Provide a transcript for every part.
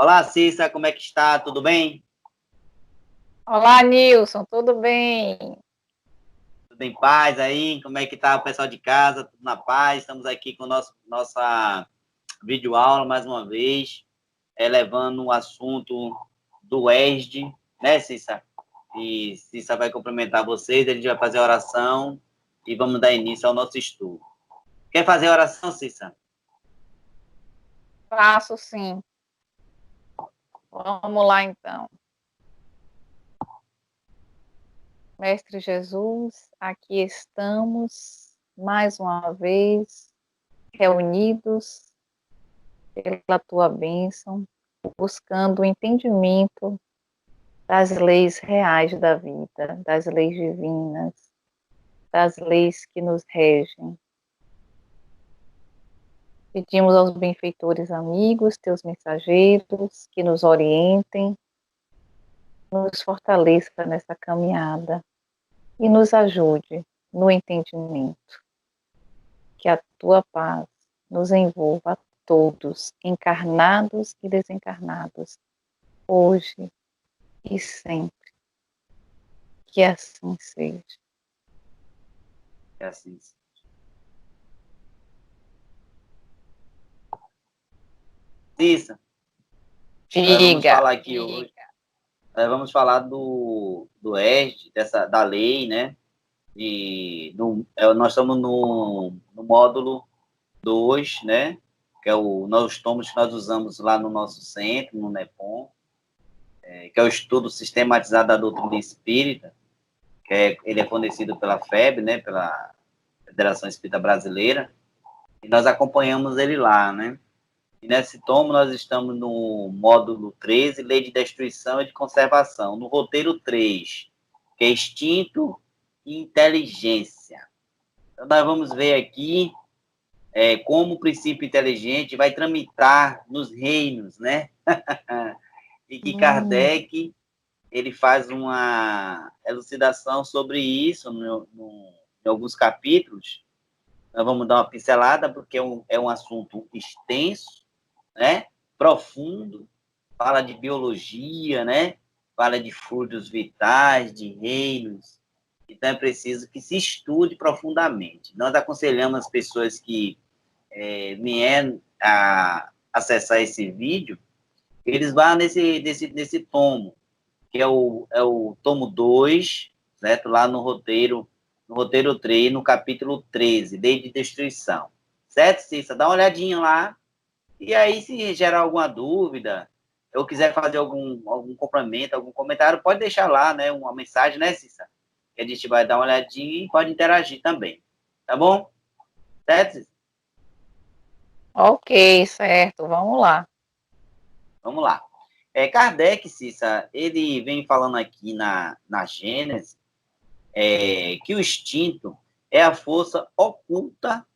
Olá, Cissa, como é que está? Tudo bem? Olá, Nilson, tudo bem? Tudo em paz aí? Como é que está o pessoal de casa? Tudo na paz? Estamos aqui com nossa videoaula mais uma vez, levando o assunto do ESD, né, Cissa? E Cissa vai cumprimentar vocês, a gente vai fazer a oração e vamos dar início ao nosso estudo. Quer fazer a oração, Cissa? Faço sim. Vamos lá, então. Mestre Jesus, aqui estamos mais uma vez reunidos pela tua bênção, buscando o entendimento das leis reais da vida, das leis divinas, das leis que nos regem. Pedimos aos benfeitores amigos, teus mensageiros, que nos orientem, nos fortaleça nessa caminhada e nos ajude no entendimento. Que a tua paz nos envolva a todos, encarnados e desencarnados, hoje e sempre. Que assim seja. É assim. Cissa, nós vamos Diga. falar aqui hoje. Vamos falar do ESD, da lei, né? Nós estamos no módulo 2, né? Que é os tomos que nós usamos lá no nosso centro, no NEPOM, que é o estudo sistematizado da doutrina espírita, ele é fornecido pela FEB, né? Pela Federação Espírita Brasileira, e nós acompanhamos ele lá, né? E nesse tomo nós estamos no módulo 13, Lei de Destruição e de Conservação, no roteiro 3, que é Instinto e Inteligência. Então nós vamos ver aqui como o princípio inteligente vai tramitar nos reinos, né? E que Kardec ele faz uma elucidação sobre isso em alguns capítulos. Nós vamos dar uma pincelada, porque é um assunto extenso, né? Profundo, fala de biologia, né? Fala de fluidos vitais, de reinos. Então é preciso que se estude profundamente. Nós aconselhamos as pessoas que vierem a acessar esse vídeo, eles vão nesse tomo, que é o tomo 2, certo? Lá no roteiro 3, no capítulo 13, Lei de Destruição. Certo, Cissa? Dá uma olhadinha lá. E aí, se gerar alguma dúvida, ou quiser fazer algum complemento, algum comentário, pode deixar lá, né? Uma mensagem, né, Cissa? Que a gente vai dar uma olhadinha e pode interagir também. Tá bom? Certo, Cissa? Ok, certo, vamos lá. Vamos lá. Kardec, Cissa, ele vem falando aqui na Gênese que o instinto é a força oculta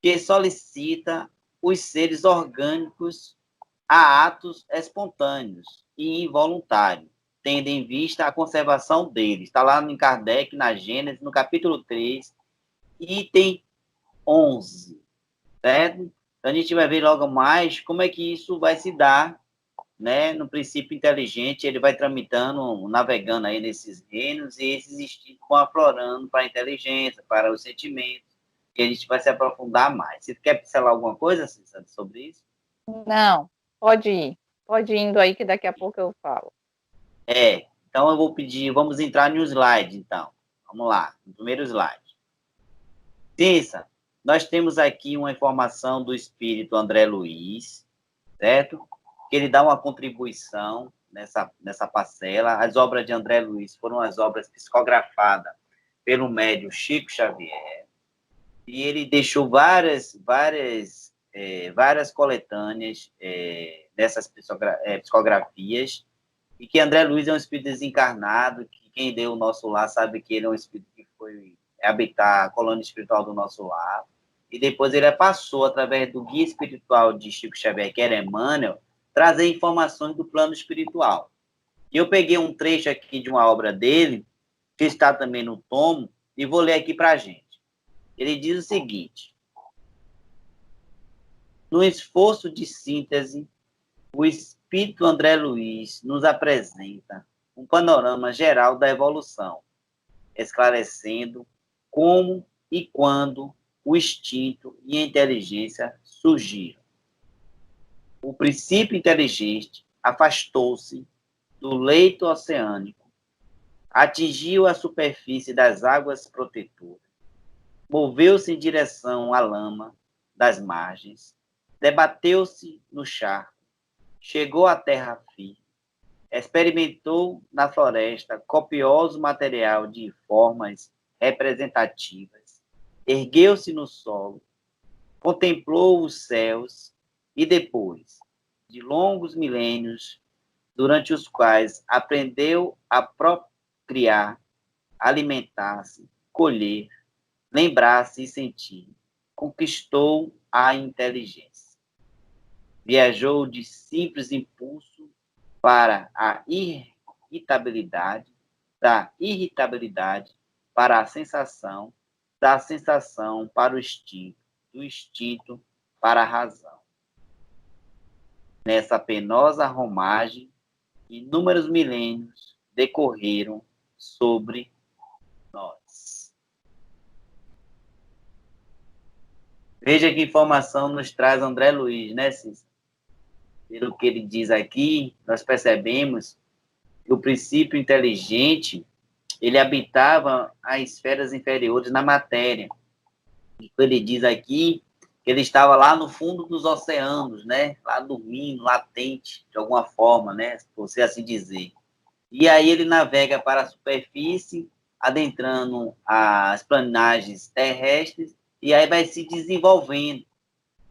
que solicita os seres orgânicos a atos espontâneos e involuntários, tendo em vista a conservação deles. Está lá em Kardec, na Gênesis, no capítulo 3, item 11, certo? Então, a gente vai ver logo mais como é que isso vai se dar, né? No princípio inteligente, ele vai tramitando, navegando aí nesses reinos, e esses instintos vão aflorando para a inteligência, para os sentimentos, e a gente vai se aprofundar mais. Você quer pincelar alguma coisa, Cícero, sobre isso? Não, pode ir. Pode ir indo aí que daqui a pouco eu falo. Então eu vou pedir, vamos entrar no slide, então. Vamos lá, no primeiro slide. Cissa, nós temos aqui uma informação do espírito André Luiz, certo? Que ele dá uma contribuição nessa parcela. As obras de André Luiz foram as obras psicografadas pelo médium Chico Xavier, e ele deixou várias coletâneas dessas psicografias, e que André Luiz é um espírito desencarnado, que quem deu o nosso lar sabe que ele é um espírito que foi habitar a colônia espiritual do nosso lar, e depois ele passou, através do guia espiritual de Chico Xavier, que era Emmanuel, trazer informações do plano espiritual. E eu peguei um trecho aqui de uma obra dele, que está também no tomo, e vou ler aqui para a gente. Ele diz o seguinte: no esforço de síntese, espírito André Luiz nos apresenta um panorama geral da evolução, esclarecendo como e quando o instinto e a inteligência surgiram. O princípio inteligente afastou-se do leito oceânico, atingiu a superfície das águas protetoras, moveu-se em direção à lama das margens, debateu-se no charco, chegou à terra firme, experimentou na floresta copioso material de formas representativas, ergueu-se no solo, contemplou os céus e depois, de longos milênios, durante os quais aprendeu a procriar, alimentar-se, colher, lembrar-se e sentir, conquistou a inteligência. Viajou de simples impulso para a irritabilidade, da irritabilidade para a sensação, da sensação para o instinto, do instinto para a razão. Nessa penosa romagem, inúmeros milênios decorreram sobre nós. Veja que informação nos traz André Luiz, né, Cícero? Pelo que ele diz aqui, nós percebemos que o princípio inteligente, ele habitava as esferas inferiores na matéria. E ele diz aqui que ele estava lá no fundo dos oceanos, né? Lá dormindo, latente, de alguma forma, né? Por você assim dizer. E aí ele navega para a superfície, adentrando as planagens terrestres, e aí vai se desenvolvendo.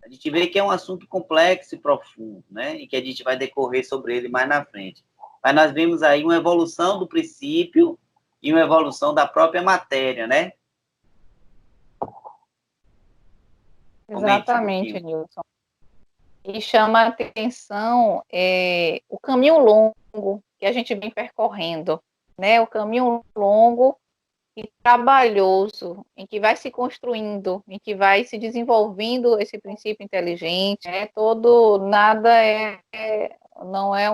A gente vê que é um assunto complexo e profundo, né? E que a gente vai decorrer sobre ele mais na frente. Mas nós vemos aí uma evolução do princípio e uma evolução da própria matéria, né? Exatamente, Nilson. E chama a atenção o caminho longo que a gente vem percorrendo, né? O caminho longo e trabalhoso, em que vai se construindo, em que vai se desenvolvendo esse princípio inteligente, né? Nada não é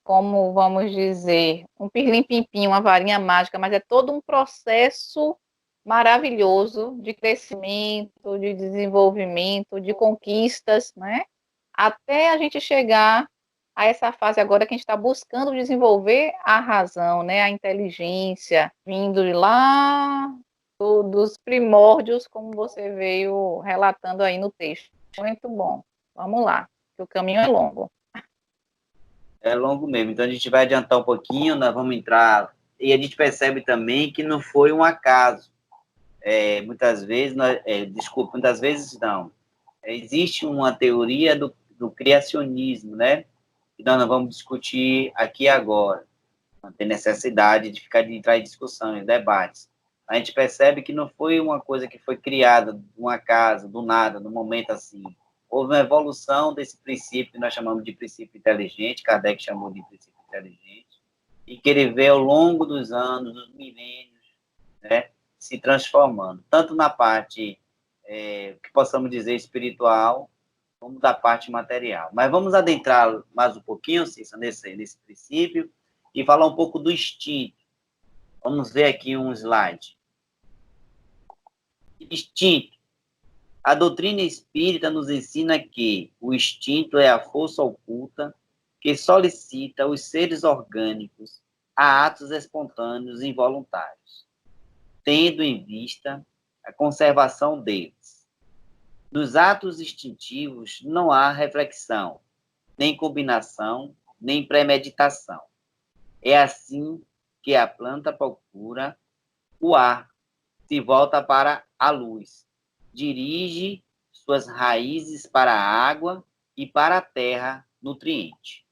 como vamos dizer, um pirlim-pim-pim, uma varinha mágica, mas é todo um processo maravilhoso de crescimento, de desenvolvimento, de conquistas, né? Até a gente chegar a essa fase agora que a gente está buscando desenvolver a razão, né? A inteligência, vindo de lá dos primórdios, como você veio relatando aí no texto. Muito bom. Vamos lá, que o caminho é longo. É longo mesmo. Então a gente vai adiantar um pouquinho, nós vamos entrar. E a gente percebe também que não foi um acaso. Muitas vezes, muitas vezes não. Existe uma teoria do criacionismo, né? Que nós não vamos discutir aqui agora. Não tem necessidade de entrar em discussões, debates. A gente percebe que não foi uma coisa que foi criada de um acaso, do nada, no momento assim. Houve uma evolução desse princípio que nós chamamos de princípio inteligente, Kardec chamou de princípio inteligente, e que ele vê ao longo dos anos, dos milênios, né, se transformando, tanto na parte, que possamos dizer, espiritual, como da parte material. Mas vamos adentrar mais um pouquinho, Cícero, nesse princípio, e falar um pouco do instinto. Vamos ver aqui um slide. Instinto. A doutrina espírita nos ensina que o instinto é a força oculta que solicita os seres orgânicos a atos espontâneos e involuntários, tendo em vista a conservação deles. Nos atos instintivos não há reflexão, nem combinação, nem premeditação. É assim que a planta procura o ar, se volta para a luz, dirige suas raízes para a água e para a terra nutriente.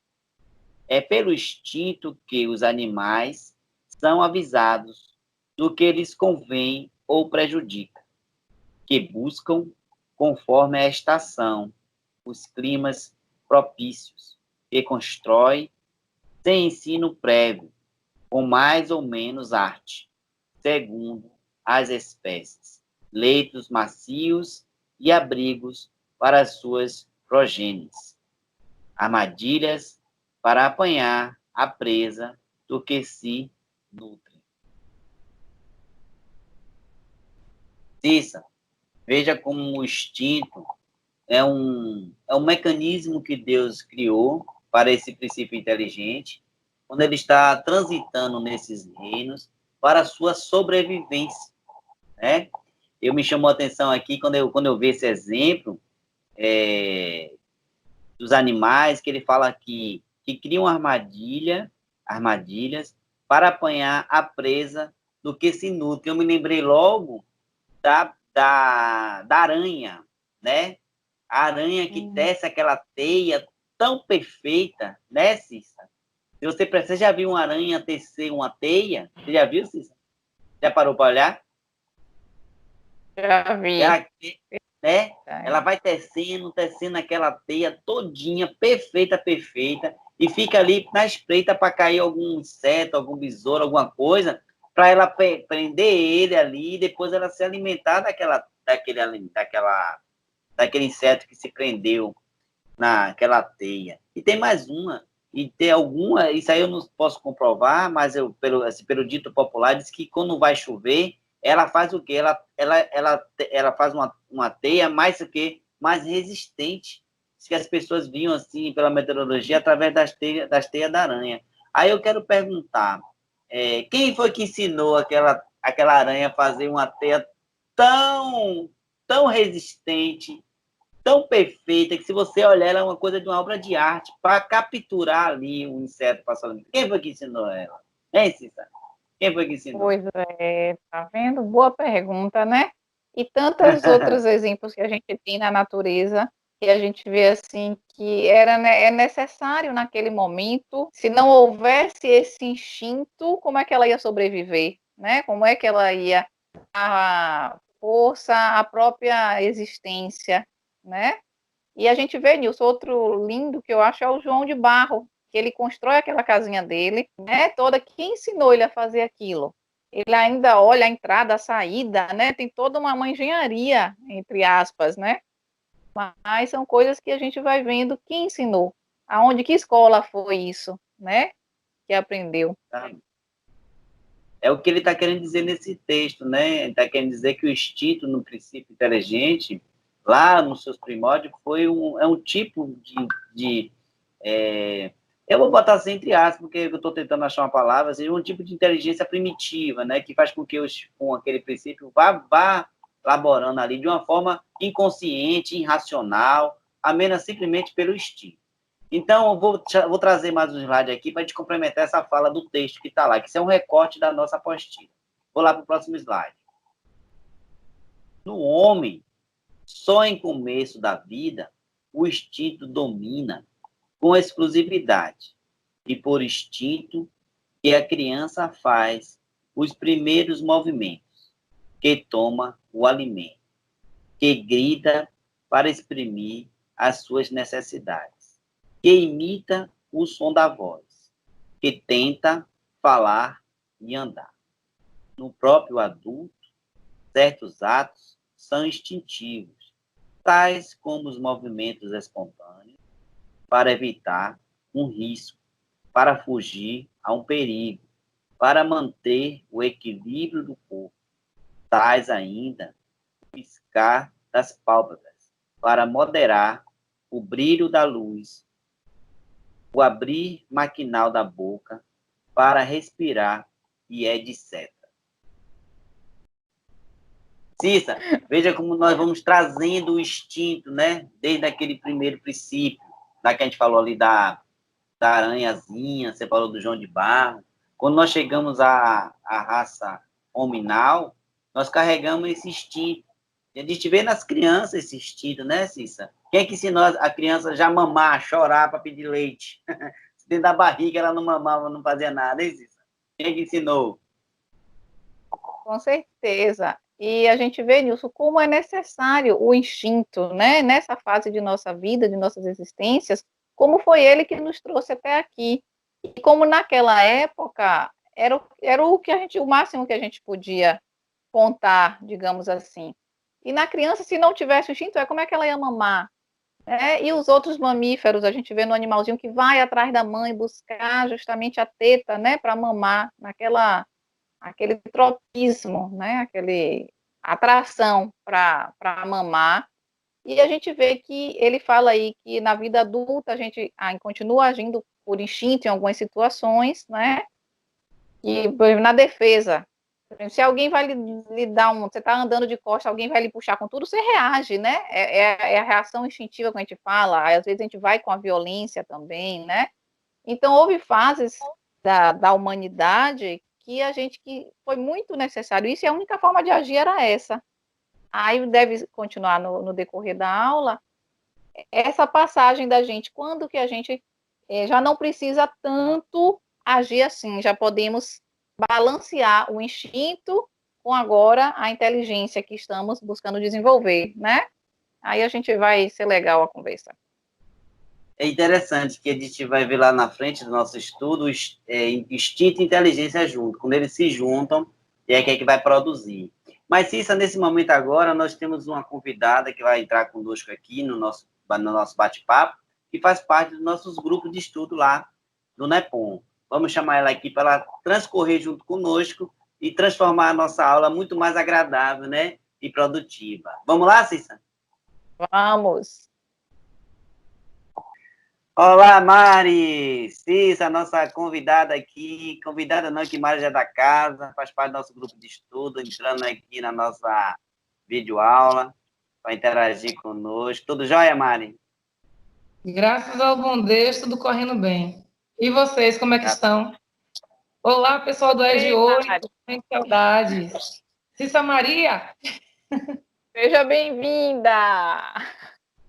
É pelo instinto que os animais são avisados do que lhes convém ou prejudica, que buscam, conforme a estação, os climas propícios, que constrói, sem ensino prévio, com mais ou menos arte, segundo as espécies, leitos macios e abrigos para as suas progênies. armadilhas para apanhar a presa do que se nutre. Cissa, veja como o instinto é um mecanismo que Deus criou para esse princípio inteligente, quando ele está transitando nesses reinos para a sua sobrevivência, né? Eu me chamou a atenção aqui quando eu vi esse exemplo dos animais, que ele fala aqui que criam armadilhas para apanhar a presa do que se nutre. Eu me lembrei logo da aranha, né? A aranha que tece aquela teia tão perfeita, né, Cissa? Se você já viu uma aranha tecer uma teia? Você já viu, Cissa? Já parou para olhar? Já vi. Né? Ela vai tecendo aquela teia todinha, perfeita, e fica ali na espreita para cair algum inseto, algum besouro, alguma coisa, para ela prender ele ali e depois ela se alimentar daquele inseto que se prendeu naquela teia. E tem mais uma, e tem alguma, isso aí eu não posso comprovar, mas pelo dito popular, diz que quando vai chover, ela faz o quê? Ela faz uma teia mais o quê? Mais resistente. Que as pessoas viam assim pela meteorologia através das teias da aranha. Aí eu quero perguntar, quem foi que ensinou aquela aranha a fazer uma teia tão resistente, tão perfeita, que se você olhar, ela é uma coisa de uma obra de arte, para capturar ali um inseto passando. Quem foi que ensinou ela? Hein, Cissa? Quem foi que ensinou? Pois é, tá vendo? Boa pergunta, né? E tantos outros exemplos que a gente tem na natureza, que a gente vê assim que é necessário naquele momento. Se não houvesse esse instinto, como é que ela ia sobreviver, né? Como é que ela ia a força, a própria existência, né? E a gente vê, Nilson, outro lindo que eu acho é o João de Barro, que ele constrói aquela casinha dele, né? Toda, quem ensinou ele a fazer aquilo? Ele ainda olha a entrada, a saída, né? Tem toda uma engenharia, entre aspas, né? Mas são coisas que a gente vai vendo quem ensinou. Aonde, que escola foi isso, né? Que aprendeu. É o que ele está querendo dizer nesse texto, né? Ele está querendo dizer que o instinto, no princípio inteligente, lá nos seus primórdios, é um tipo eu vou botar assim entre aspas, porque eu estou tentando achar uma palavra, seja um tipo de inteligência primitiva, né? Que faz com que com aquele princípio vá elaborando ali de uma forma inconsciente, irracional, apenas simplesmente pelo instinto. Então, eu vou trazer mais um slide aqui para a gente complementar essa fala do texto que está lá, que isso é um recorte da nossa apostila. Vou lá para o próximo slide. No homem, só em começo da vida, o instinto domina com exclusividade, e por instinto que a criança faz os primeiros movimentos, que toma o alimento, que grita para exprimir as suas necessidades, que imita o som da voz, que tenta falar e andar. No próprio adulto, certos atos são instintivos, tais como os movimentos espontâneos, para evitar um risco, para fugir a um perigo, para manter o equilíbrio do corpo, tais ainda o piscar das pálpebras, para moderar o brilho da luz, o abrir maquinal da boca, para respirar e etc. Cissa, veja como nós vamos trazendo o instinto, né? Desde aquele primeiro princípio, da que a gente falou ali da aranhazinha, você falou do João de Barro. Quando nós chegamos à raça hominal, nós carregamos esse instinto. E a gente vê nas crianças esse instinto, né, Cissa? Quem é que ensinou a criança já mamar, chorar para pedir leite? Dentro da barriga ela não mamava, não fazia nada, hein, Cissa? Quem é que ensinou? Com certeza. E a gente vê, Nilson, como é necessário o instinto, né? Nessa fase de nossa vida, de nossas existências, como foi ele que nos trouxe até aqui. E como naquela época era o máximo que a gente podia contar, digamos assim. E na criança, se não tivesse o instinto, como é que ela ia mamar? né? E os outros mamíferos, a gente vê no animalzinho que vai atrás da mãe buscar justamente a teta, né, para mamar, aquele tropismo, né, aquele atração para mamar. E a gente vê que ele fala aí que na vida adulta a gente continua agindo por instinto em algumas situações, né? E por exemplo, na defesa, se alguém vai lhe dar você está andando de costas, alguém vai lhe puxar com tudo, você reage, né? É a reação instintiva que a gente fala. Às vezes a gente vai com a violência também, né? Então houve fases da humanidade que a gente que foi muito necessário isso, e a única forma de agir era essa. Aí deve continuar no decorrer da aula essa passagem da gente, quando que a gente já não precisa tanto agir assim, já podemos balancear o instinto com agora a inteligência que estamos buscando desenvolver, né? Aí a gente vai ser legal a conversa. É interessante que a gente vai ver lá na frente do nosso estudo instinto e inteligência junto. Quando eles se juntam, é que vai produzir. Mas, Cissa, nesse momento agora, nós temos uma convidada que vai entrar conosco aqui no nosso bate-papo, que faz parte dos nossos grupos de estudo lá do NEPOM. Vamos chamar ela aqui para ela transcorrer junto conosco e transformar a nossa aula muito mais agradável, né? E produtiva. Vamos lá, Cissa? Vamos! Olá, Mari! Cissa, nossa convidada aqui. Convidada não, que Mari já é da casa, faz parte do nosso grupo de estudo, entrando aqui na nossa videoaula para interagir conosco. Tudo jóia, Mari? Graças ao bom Deus, tudo correndo bem. E vocês, como é que estão? Olá, pessoal do EG 8, sem saudades. Cissa Maria! Seja bem-vinda!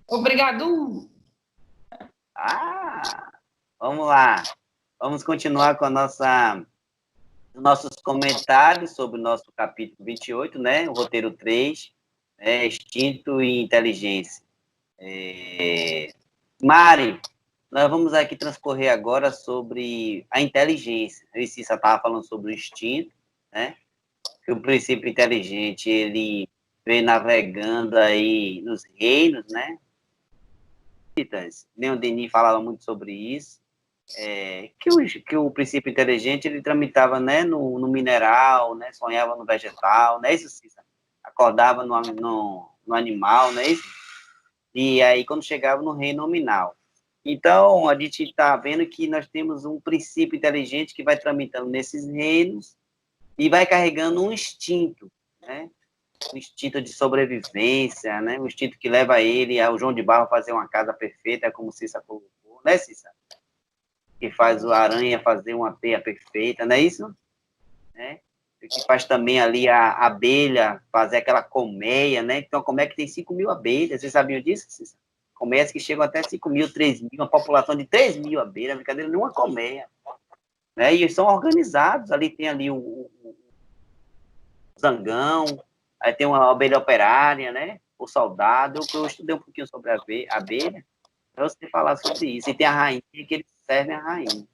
Obrigado! Vamos lá. Vamos continuar com nossos comentários sobre o nosso capítulo 28, né? O roteiro 3, né? Instinto e inteligência. Mari, nós vamos aqui transcorrer agora sobre a inteligência. A Cissa estava falando sobre o instinto, né? Que o princípio inteligente, ele vem navegando aí nos reinos, né? Leon Denis falava muito sobre isso, que o princípio inteligente, ele tramitava, né, no mineral, né, sonhava no vegetal, não é isso, Cissa? Acordava no animal, não é isso? E aí, quando chegava no reino nominal. Então, a gente está vendo que nós temos um princípio inteligente que vai tramitando nesses reinos e vai carregando um instinto, né? Um instinto de sobrevivência, né? Um instinto que leva ele ao João de Barro fazer uma casa perfeita, como Cissa colocou, né, Cissa? Que faz o aranha fazer uma teia perfeita, não é isso? Né? Que faz também ali a abelha fazer aquela colmeia, né? Então, a colmeia que tem 5.000 abelhas, vocês sabiam disso, Cissa? Colmeias que chegam até 5.000, 3.000, uma população de 3.000 abelhas, brincadeira, nenhuma colmeia. Né? E eles são organizados, ali tem ali o zangão, aí tem uma abelha operária, né? O soldado. Eu estudei um pouquinho sobre a abelha, para você falar sobre isso. E tem a rainha, que eles servem a rainha.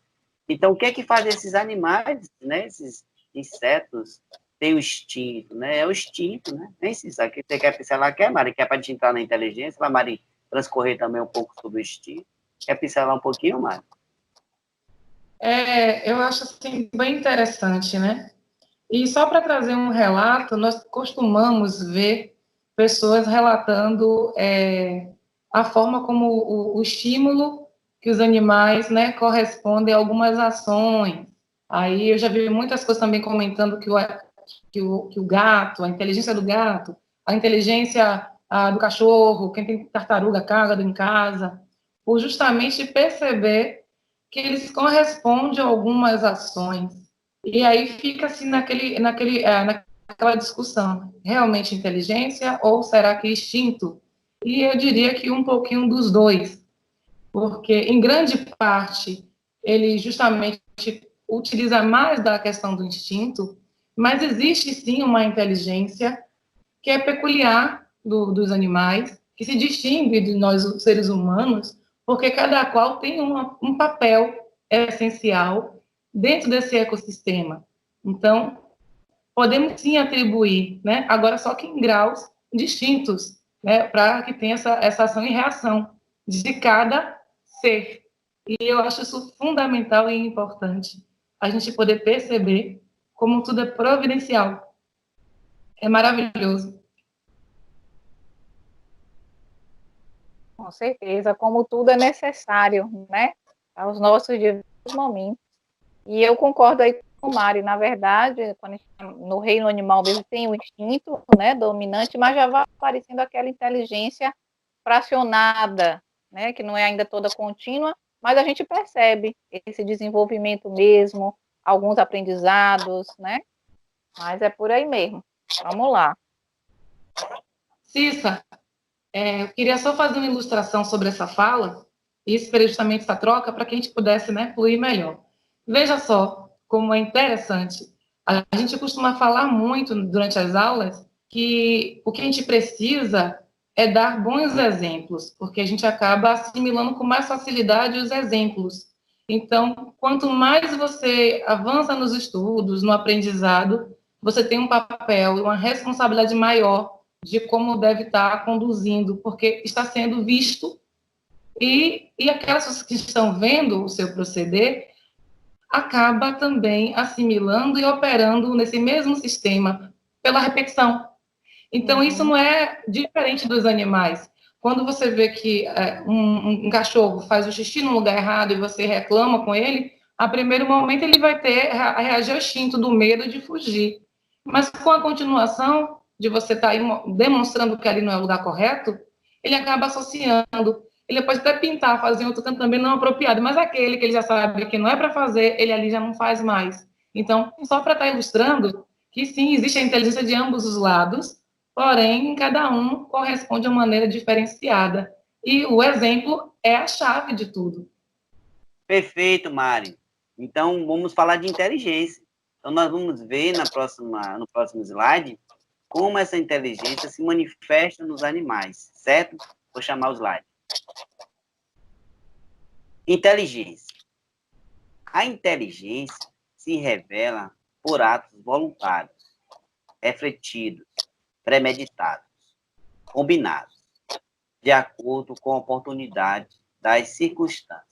Então, o que é que faz esses animais, né? Esses insetos, tem o instinto, né? É o instinto, né? Nem se sabe que você quer pincelar, quer, Mari? Quer para a gente entrar na inteligência, para Mari transcorrer também um pouco sobre o instinto? Quer pincelar um pouquinho, Mari? Eu acho, assim, bem interessante, né? E só para trazer um relato, nós costumamos ver pessoas relatando a forma como o estímulo que os animais, né, correspondem a algumas ações. Aí eu já vi muitas coisas também comentando que o gato, a inteligência do gato, a inteligência do cachorro, quem tem tartaruga, cágado em casa, por justamente perceber que eles correspondem a algumas ações. E aí fica assim naquela discussão, realmente inteligência ou será que instinto? E eu diria que um pouquinho dos dois, porque em grande parte ele justamente utiliza mais da questão do instinto, mas existe sim uma inteligência que é peculiar dos animais, que se distingue de nós, os seres humanos, porque cada qual tem um papel essencial dentro desse ecossistema. Então, podemos sim atribuir, né? Agora só que em graus distintos, né? Para que tenha essa ação e reação de cada ser. E eu acho isso fundamental e importante, a gente poder perceber como tudo é providencial. É maravilhoso. Com certeza, como tudo é necessário, né? Aos nossos diversos momentos. E eu concordo aí com o Mário, na verdade, quando a gente, no reino animal mesmo tem o instinto, né, dominante, mas já vai aparecendo aquela inteligência fracionada, né, que não é ainda toda contínua, mas a gente percebe esse desenvolvimento mesmo, alguns aprendizados, né? Mas é por aí mesmo. Vamos lá. Cissa, eu queria só fazer uma ilustração sobre essa fala, e esperei justamente essa troca para que a gente pudesse, né, fluir melhor. Veja só como é interessante. A gente costuma falar muito durante as aulas que o que a gente precisa é dar bons exemplos, porque a gente acaba assimilando com mais facilidade os exemplos. Então, quanto mais você avança nos estudos, no aprendizado, você tem um papel e uma responsabilidade maior de como deve estar conduzindo, porque está sendo visto e aquelas pessoas que estão vendo o seu proceder acaba também assimilando e operando nesse mesmo sistema pela repetição. Então, isso não é diferente dos animais. Quando você vê que um cachorro faz o xixi no lugar errado e você reclama com ele, a primeiro momento ele vai ter a reagir ao instinto do medo de fugir. Mas com a continuação de você estar demonstrando que ali não é o lugar correto, ele acaba associando. Ele pode até pintar, fazer outro canto também não apropriado, mas aquele que ele já sabe que não é para fazer, ele ali já não faz mais. Então, só para estar ilustrando que sim, existe a inteligência de ambos os lados, porém, cada um corresponde a uma maneira diferenciada. E o exemplo é a chave de tudo. Perfeito, Mari. Então, vamos falar de inteligência. Então, nós vamos ver no próximo slide como essa inteligência se manifesta nos animais, certo? Vou chamar o slide. Inteligência. A inteligência se revela por atos voluntários, refletidos, premeditados, combinados, de acordo com a oportunidade das circunstâncias.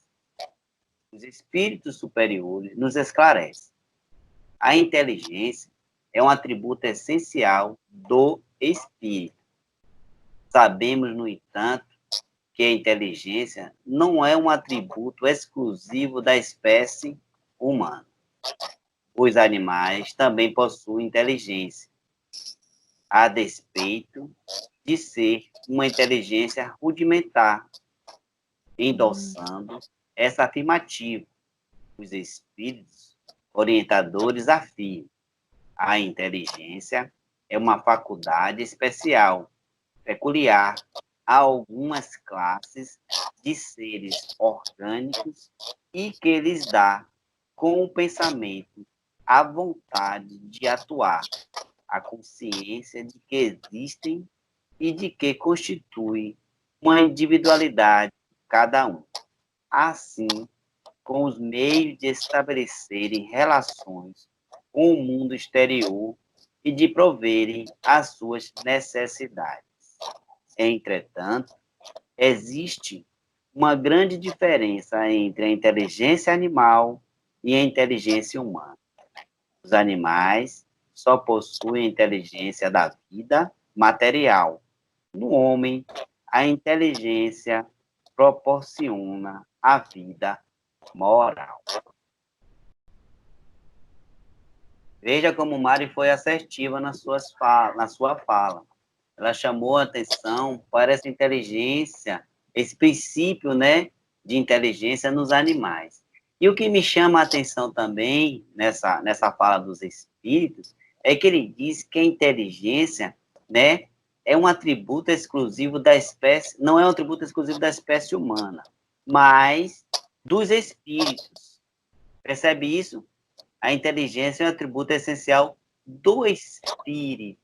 Os espíritos superiores nos esclarecem. A inteligência é um atributo essencial do espírito. Sabemos, no entanto, que a inteligência não é um atributo exclusivo da espécie humana. Os animais também possuem inteligência, a despeito de ser uma inteligência rudimentar. Endossando essa afirmativa, os espíritos orientadores afirmam: a inteligência é uma faculdade especial, peculiar a algumas classes de seres orgânicos e que lhes dá, com o pensamento, a vontade de atuar, a consciência de que existem e de que constitui uma individualidade cada um. Assim, com os meios de estabelecerem relações com o mundo exterior e de proverem as suas necessidades. Entretanto, existe uma grande diferença entre a inteligência animal e a inteligência humana. Os animais só possuem a inteligência da vida material. No homem, a inteligência proporciona a vida moral. Veja como Mari foi assertiva na sua fala. Ela chamou a atenção para essa inteligência, esse princípio, né, de inteligência nos animais. E o que me chama a atenção também nessa fala dos espíritos é que ele diz que a inteligência, né, é um atributo exclusivo da espécie, não é um atributo exclusivo da espécie humana, mas dos espíritos. Percebe isso? A inteligência é um atributo essencial do espírito.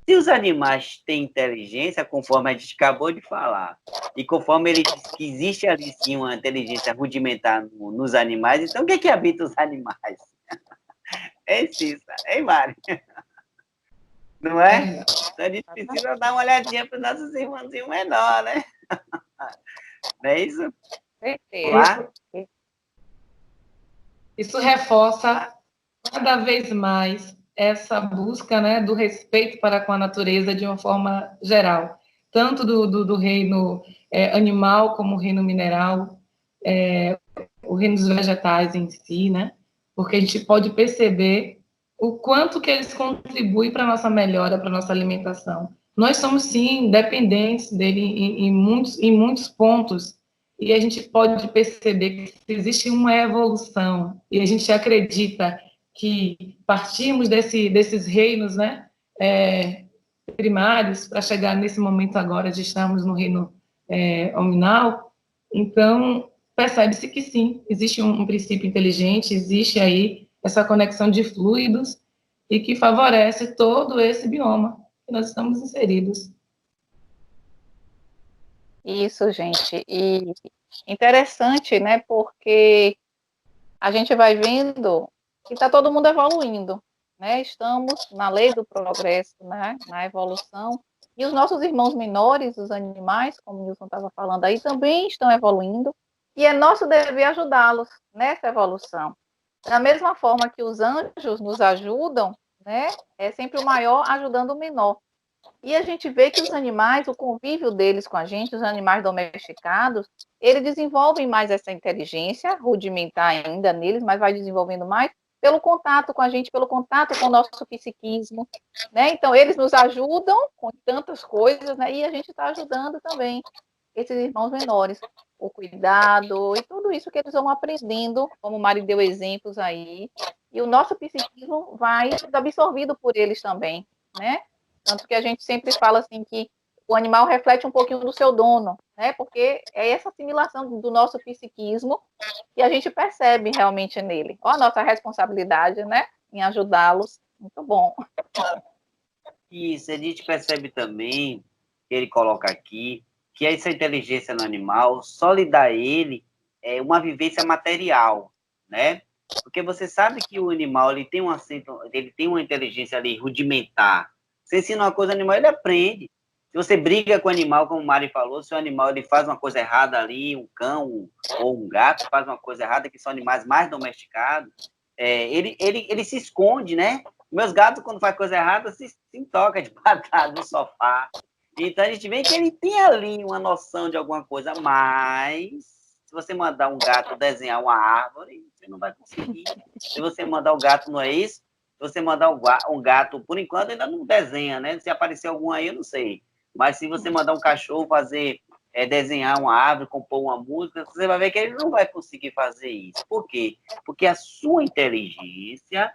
Se os animais têm inteligência, conforme a gente acabou de falar, e conforme ele diz que existe ali sim uma inteligência rudimentar nos animais, então o que é que habita os animais? É isso, hein, Mari? Não é? Então a gente precisa dar uma olhadinha para os nossos irmãozinhos menores, né? Não é isso? Certeza. Isso reforça cada vez mais essa busca, né, do respeito para com a natureza de uma forma geral, tanto do reino animal como o reino mineral, o reino dos vegetais em si, né, porque a gente pode perceber o quanto que eles contribuem para a nossa melhora, para a nossa alimentação. Nós somos, sim, dependentes dele em muitos pontos, e a gente pode perceber que existe uma evolução, e a gente acredita que partimos desses reinos, né, primários, para chegar nesse momento agora de estarmos no reino hominal. Então, percebe-se que sim, existe um princípio inteligente, existe aí essa conexão de fluidos e que favorece todo esse bioma que nós estamos inseridos. Isso, gente. E interessante, né? Porque a gente vai vendo que está todo mundo evoluindo, né? Estamos na lei do progresso, né? Na evolução. E os nossos irmãos menores, os animais, como o Nilson estava falando aí, também estão evoluindo. E é nosso dever ajudá-los nessa evolução. Da mesma forma que os anjos nos ajudam, né? É sempre o maior ajudando o menor. E a gente vê que os animais, o convívio deles com a gente, os animais domesticados, eles desenvolvem mais essa inteligência, rudimentar ainda neles, mas vai desenvolvendo mais pelo contato com a gente, pelo contato com o nosso psiquismo, né? Então, eles nos ajudam com tantas coisas, né? E a gente está ajudando também esses irmãos menores, o cuidado e tudo isso que eles vão aprendendo, como o Mari deu exemplos aí, e o nosso psiquismo vai sendo absorvido por eles também, né? Tanto que a gente sempre fala assim que o animal reflete um pouquinho do seu dono, né? Porque é essa assimilação do nosso psiquismo que a gente percebe realmente nele. Olha a nossa responsabilidade, né? Em ajudá-los. Muito bom. Isso, a gente percebe também, que ele coloca aqui, que essa inteligência no animal só lhe dá a ele uma vivência material, né? Porque você sabe que o animal ele tem uma inteligência ali rudimentar. Você ensina uma coisa ao animal, ele aprende. Se você briga com o animal, como o Mari falou, se o animal ele faz uma coisa errada ali, um cão ou um gato faz uma coisa errada, que são animais mais domesticados, ele se esconde, né? Meus gatos, quando faz coisa errada, se toca de patada no sofá. Então, a gente vê que ele tem ali uma noção de alguma coisa, mas se você mandar um gato desenhar uma árvore, você não vai conseguir. Se você mandar o gato, não é isso? Se você mandar um gato, por enquanto, ainda não desenha, né? Se aparecer algum aí, eu não sei. Mas se você mandar um cachorro desenhar uma árvore, compor uma música, você vai ver que ele não vai conseguir fazer isso. Por quê? Porque a sua inteligência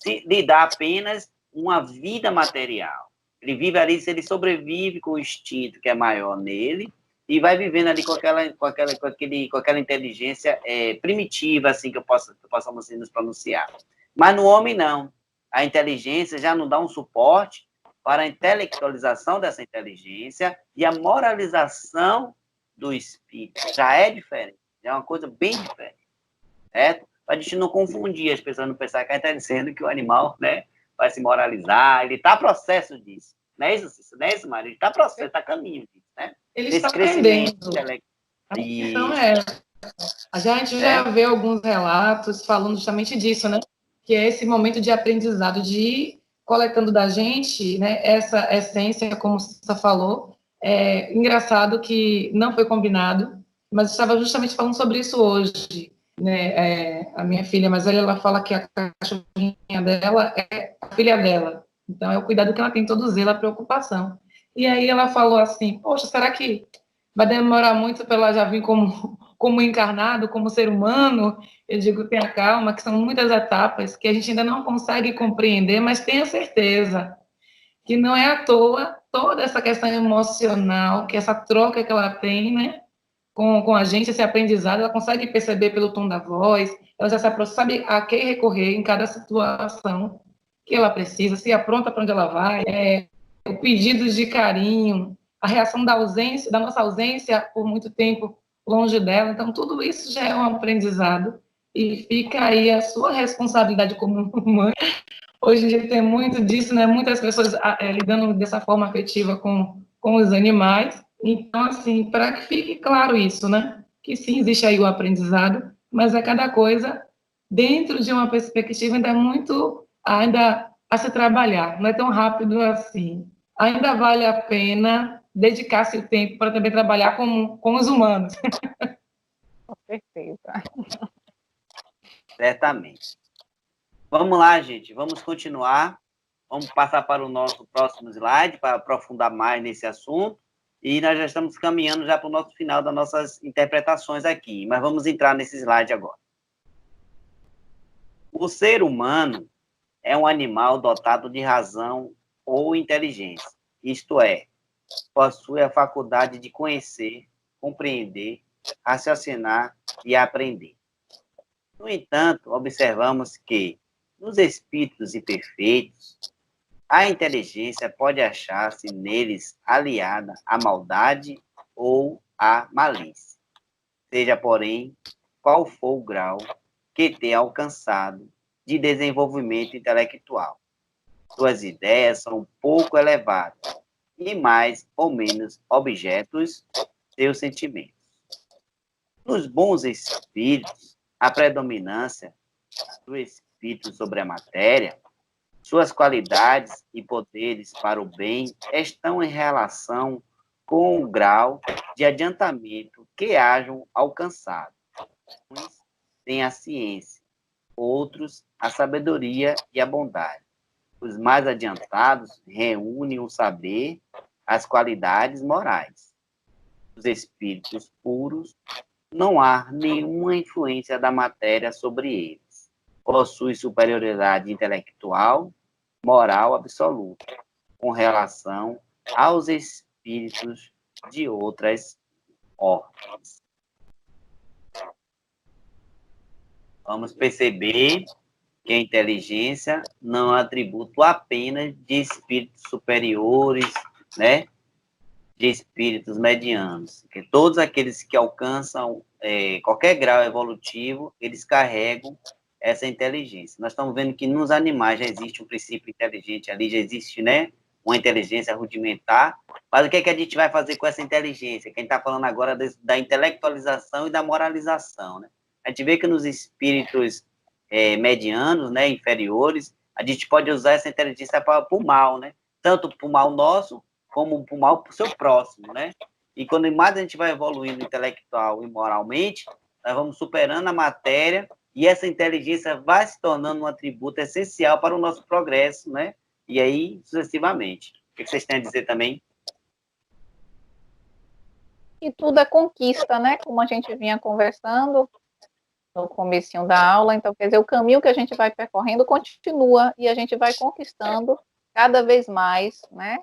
lhe dá apenas uma vida material. Ele vive ali, ele sobrevive com o instinto que é maior nele e vai vivendo ali com aquela inteligência primitiva, assim, que possamos nos pronunciar. Mas no homem, não. A inteligência já não dá um suporte para a intelectualização dessa inteligência e a moralização do espírito. Já é diferente, é uma coisa bem diferente, certo? Para a gente não confundir, as pessoas não pensarem que a gente está dizendo que o animal, né, vai se moralizar, ele está processo disso. Não é isso, Cícero? Não é isso, Mário? Ele está processo, está caminho disso, né? Ele Esse está crescimento aprendendo. Então, intelectual. a gente já vê alguns relatos falando justamente disso, né? Que é esse momento de aprendizado, de ir coletando da gente, né, essa essência, como você falou. É engraçado que não foi combinado, mas eu estava justamente falando sobre isso hoje. Né? A minha filha mais velha, ela fala que a cachorrinha dela é a filha dela. Então, é o cuidado que ela tem, todo zelo, a preocupação. E aí ela falou assim, poxa, será que vai demorar muito para ela já vir como encarnado, como ser humano? Eu digo, tenha calma, que são muitas etapas que a gente ainda não consegue compreender, mas tenha certeza que não é à toa toda essa questão emocional, que essa troca que ela tem, né, com a gente, esse aprendizado, ela consegue perceber pelo tom da voz, ela já se aproxima, sabe a quem recorrer em cada situação que ela precisa, se apronta para onde ela vai, o pedido de carinho, a reação da ausência, da nossa ausência por muito tempo longe dela. Então, tudo isso já é um aprendizado e fica aí a sua responsabilidade como mãe. Hoje em dia tem muito disso, né? Muitas pessoas lidando dessa forma afetiva com os animais, Então, assim, para que fique claro isso, né? Que sim, existe aí o aprendizado, mas é cada coisa dentro de uma perspectiva ainda muito, ainda a se trabalhar, não é tão rápido assim. Ainda vale a pena dedicar-se o tempo para também trabalhar com os humanos. Com certeza. Certamente. Vamos lá, gente, vamos continuar. Vamos passar para o nosso próximo slide para aprofundar mais nesse assunto. E nós já estamos caminhando já para o nosso final das nossas interpretações aqui, mas vamos entrar nesse slide agora. O ser humano é um animal dotado de razão ou inteligência, isto é, possui a faculdade de conhecer, compreender, raciocinar e aprender. No entanto, observamos que, nos espíritos imperfeitos, a inteligência pode achar-se neles aliada à maldade ou à malícia. Seja, porém, qual for o grau que tenha alcançado de desenvolvimento intelectual. Suas ideias são pouco elevadas e mais ou menos objetos seus sentimentos. Nos bons espíritos, a predominância do espírito sobre a matéria, suas qualidades e poderes para o bem estão em relação com o grau de adiantamento que hajam alcançado. Uns têm a ciência, outros a sabedoria e a bondade. Os mais adiantados reúnem o saber, as qualidades morais. Os espíritos puros, não há nenhuma influência da matéria sobre eles. Possui superioridade intelectual, moral absoluta, com relação aos espíritos de outras ordens. Vamos perceber que a inteligência não é atributo apenas de espíritos superiores, né? De espíritos medianos, que todos aqueles que alcançam qualquer grau evolutivo, eles carregam essa inteligência. Nós estamos vendo que nos animais já existe um princípio inteligente ali, já existe, né, uma inteligência rudimentar, mas o que é que a gente vai fazer com essa inteligência? Quem está falando agora da intelectualização e da moralização, né? A gente vê que nos espíritos medianos, né, inferiores, a gente pode usar essa inteligência para o mal, né? Tanto para o mal nosso, como para o mal para o seu próximo, né? E quando mais a gente vai evoluindo intelectual e moralmente, nós vamos superando a matéria e essa inteligência vai se tornando um atributo essencial para o nosso progresso, né? E aí, sucessivamente. O que vocês têm a dizer também? E tudo é conquista, né? Como a gente vinha conversando no comecinho da aula. Então, quer dizer, o caminho que a gente vai percorrendo continua e a gente vai conquistando cada vez mais, né?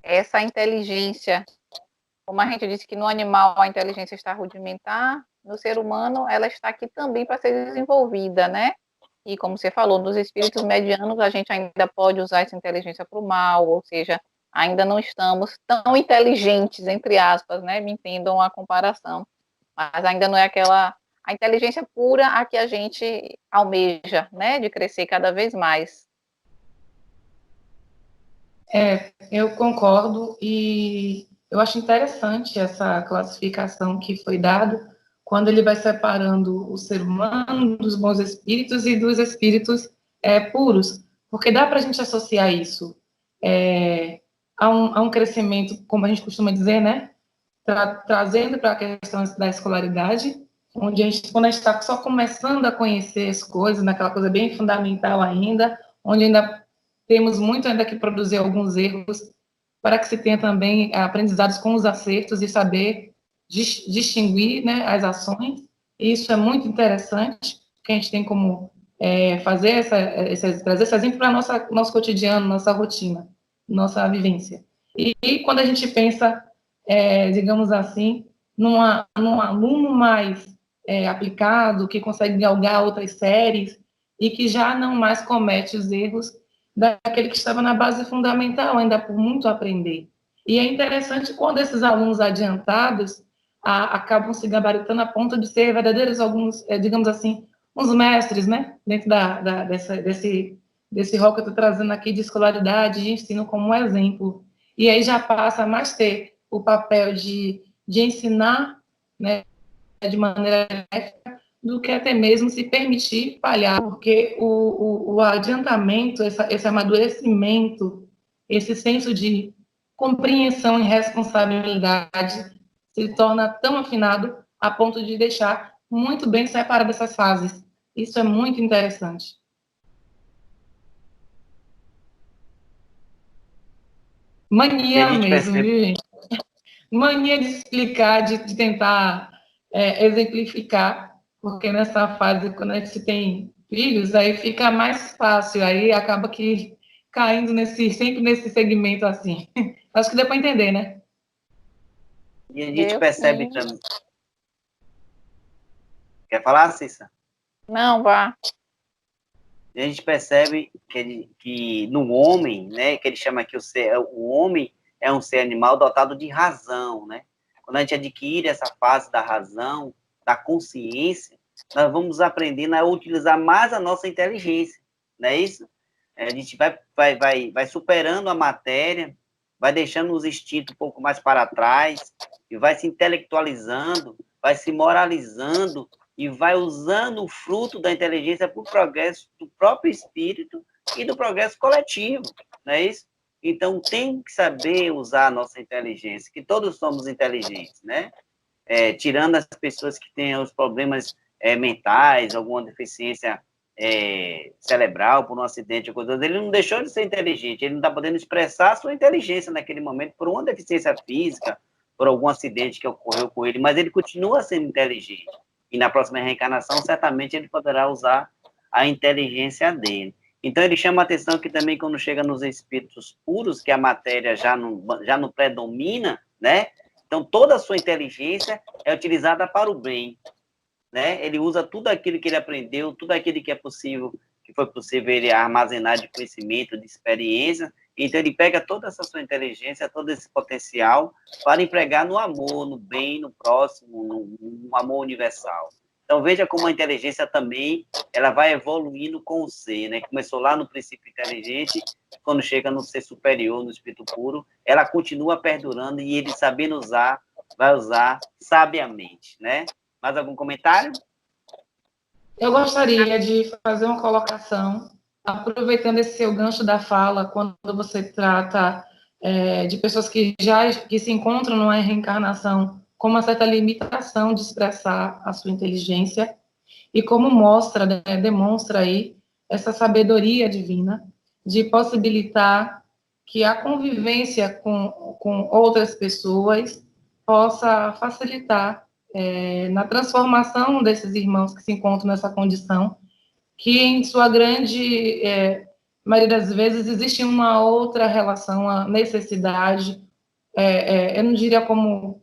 Essa inteligência, como a gente disse que no animal a inteligência está rudimentar, no ser humano ela está aqui também para ser desenvolvida, né? E como você falou, nos espíritos medianos a gente ainda pode usar essa inteligência para o mal, ou seja, ainda não estamos tão inteligentes, entre aspas, né? Me entendam a comparação, mas ainda não é aquela a inteligência pura a que a gente almeja, né? De crescer cada vez mais. Eu concordo e eu acho interessante essa classificação que foi dada quando ele vai separando o ser humano dos bons espíritos e dos espíritos puros, porque dá para a gente associar isso a um crescimento, como a gente costuma dizer, né? Trazendo para a questão da escolaridade, onde quando a gente está só começando a conhecer as coisas, naquela coisa bem fundamental ainda, onde ainda temos muito ainda que produzir alguns erros, para que se tenha também aprendizados com os acertos e saber distinguir, né, as ações. E isso é muito interessante, que a gente tem como fazer trazer esse exemplo para nosso cotidiano, nossa rotina, nossa vivência. E quando a gente pensa, digamos assim, num aluno mais aplicado, que consegue galgar outras séries e que já não mais comete os erros daquele que estava na base fundamental, ainda por muito aprender. E é interessante quando esses alunos adiantados acabam se gabaritando a ponto de ser verdadeiros alguns, digamos assim, uns mestres, né? Dentro desse rol que eu estou trazendo aqui de escolaridade, de ensino como um exemplo. E aí já passa a mais ter o papel de ensinar, né, de maneira ética, do que até mesmo se permitir falhar, porque o adiantamento, esse amadurecimento, esse senso de compreensão e responsabilidade se torna tão afinado a ponto de deixar muito bem separadas essas fases. Isso é muito interessante. Mania mesmo, viu, gente? Mania de explicar, de tentar exemplificar, porque nessa fase, quando a gente tem filhos, aí fica mais fácil, aí acaba que caindo sempre nesse segmento assim. Acho que deu para entender, né? E a gente percebe também. Quer falar, Cissa? Não, vá. A gente percebe que no homem, né, que ele chama aqui o homem é um ser animal dotado de razão, né? Quando a gente adquire essa fase da razão, da consciência, nós vamos aprendendo a utilizar mais a nossa inteligência, não é isso? A gente vai superando a matéria, vai deixando os instintos um pouco mais para trás, e vai se intelectualizando, vai se moralizando, e vai usando o fruto da inteligência para o progresso do próprio espírito e do progresso coletivo, não é isso? Então, tem que saber usar a nossa inteligência, que todos somos inteligentes, né? Tirando as pessoas que têm os problemas mentais, alguma deficiência cerebral por um acidente, ele não deixou de ser inteligente, ele não está podendo expressar a sua inteligência naquele momento por uma deficiência física, por algum acidente que ocorreu com ele, mas ele continua sendo inteligente. E na próxima reencarnação, certamente ele poderá usar a inteligência dele. Então, ele chama a atenção que também, quando chega nos espíritos puros, que a matéria já não predomina, né? Então, toda a sua inteligência é utilizada para o bem, né? Ele usa tudo aquilo que ele aprendeu, tudo aquilo que foi possível ele armazenar de conhecimento, de experiência. Então, ele pega toda essa sua inteligência, todo esse potencial para empregar no amor, no bem, no próximo, no amor universal. Então, veja como a inteligência também, ela vai evoluindo com o ser, né? Começou lá no princípio inteligente, quando chega no ser superior, no espírito puro, ela continua perdurando e ele, sabendo usar, vai usar sabiamente, né? Mais algum comentário? Eu gostaria de fazer uma colocação, aproveitando esse seu gancho da fala, quando você trata de pessoas que se encontram numa reencarnação com uma certa limitação de expressar a sua inteligência, e como demonstra aí essa sabedoria divina de possibilitar que a convivência com outras pessoas possa facilitar na transformação desses irmãos que se encontram nessa condição, que em sua grande maioria das vezes existe uma outra relação, uma necessidade, eu não diria como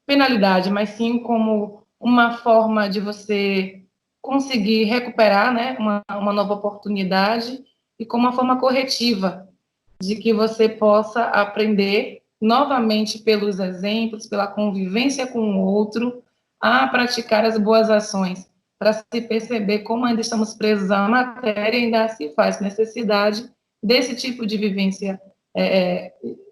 penalidade, mas sim como uma forma de você conseguir recuperar, né, uma nova oportunidade e como uma forma corretiva de que você possa aprender novamente pelos exemplos, pela convivência com o outro, a praticar as boas ações, para se perceber como ainda estamos presos à matéria e ainda se faz necessidade desse tipo de vivência,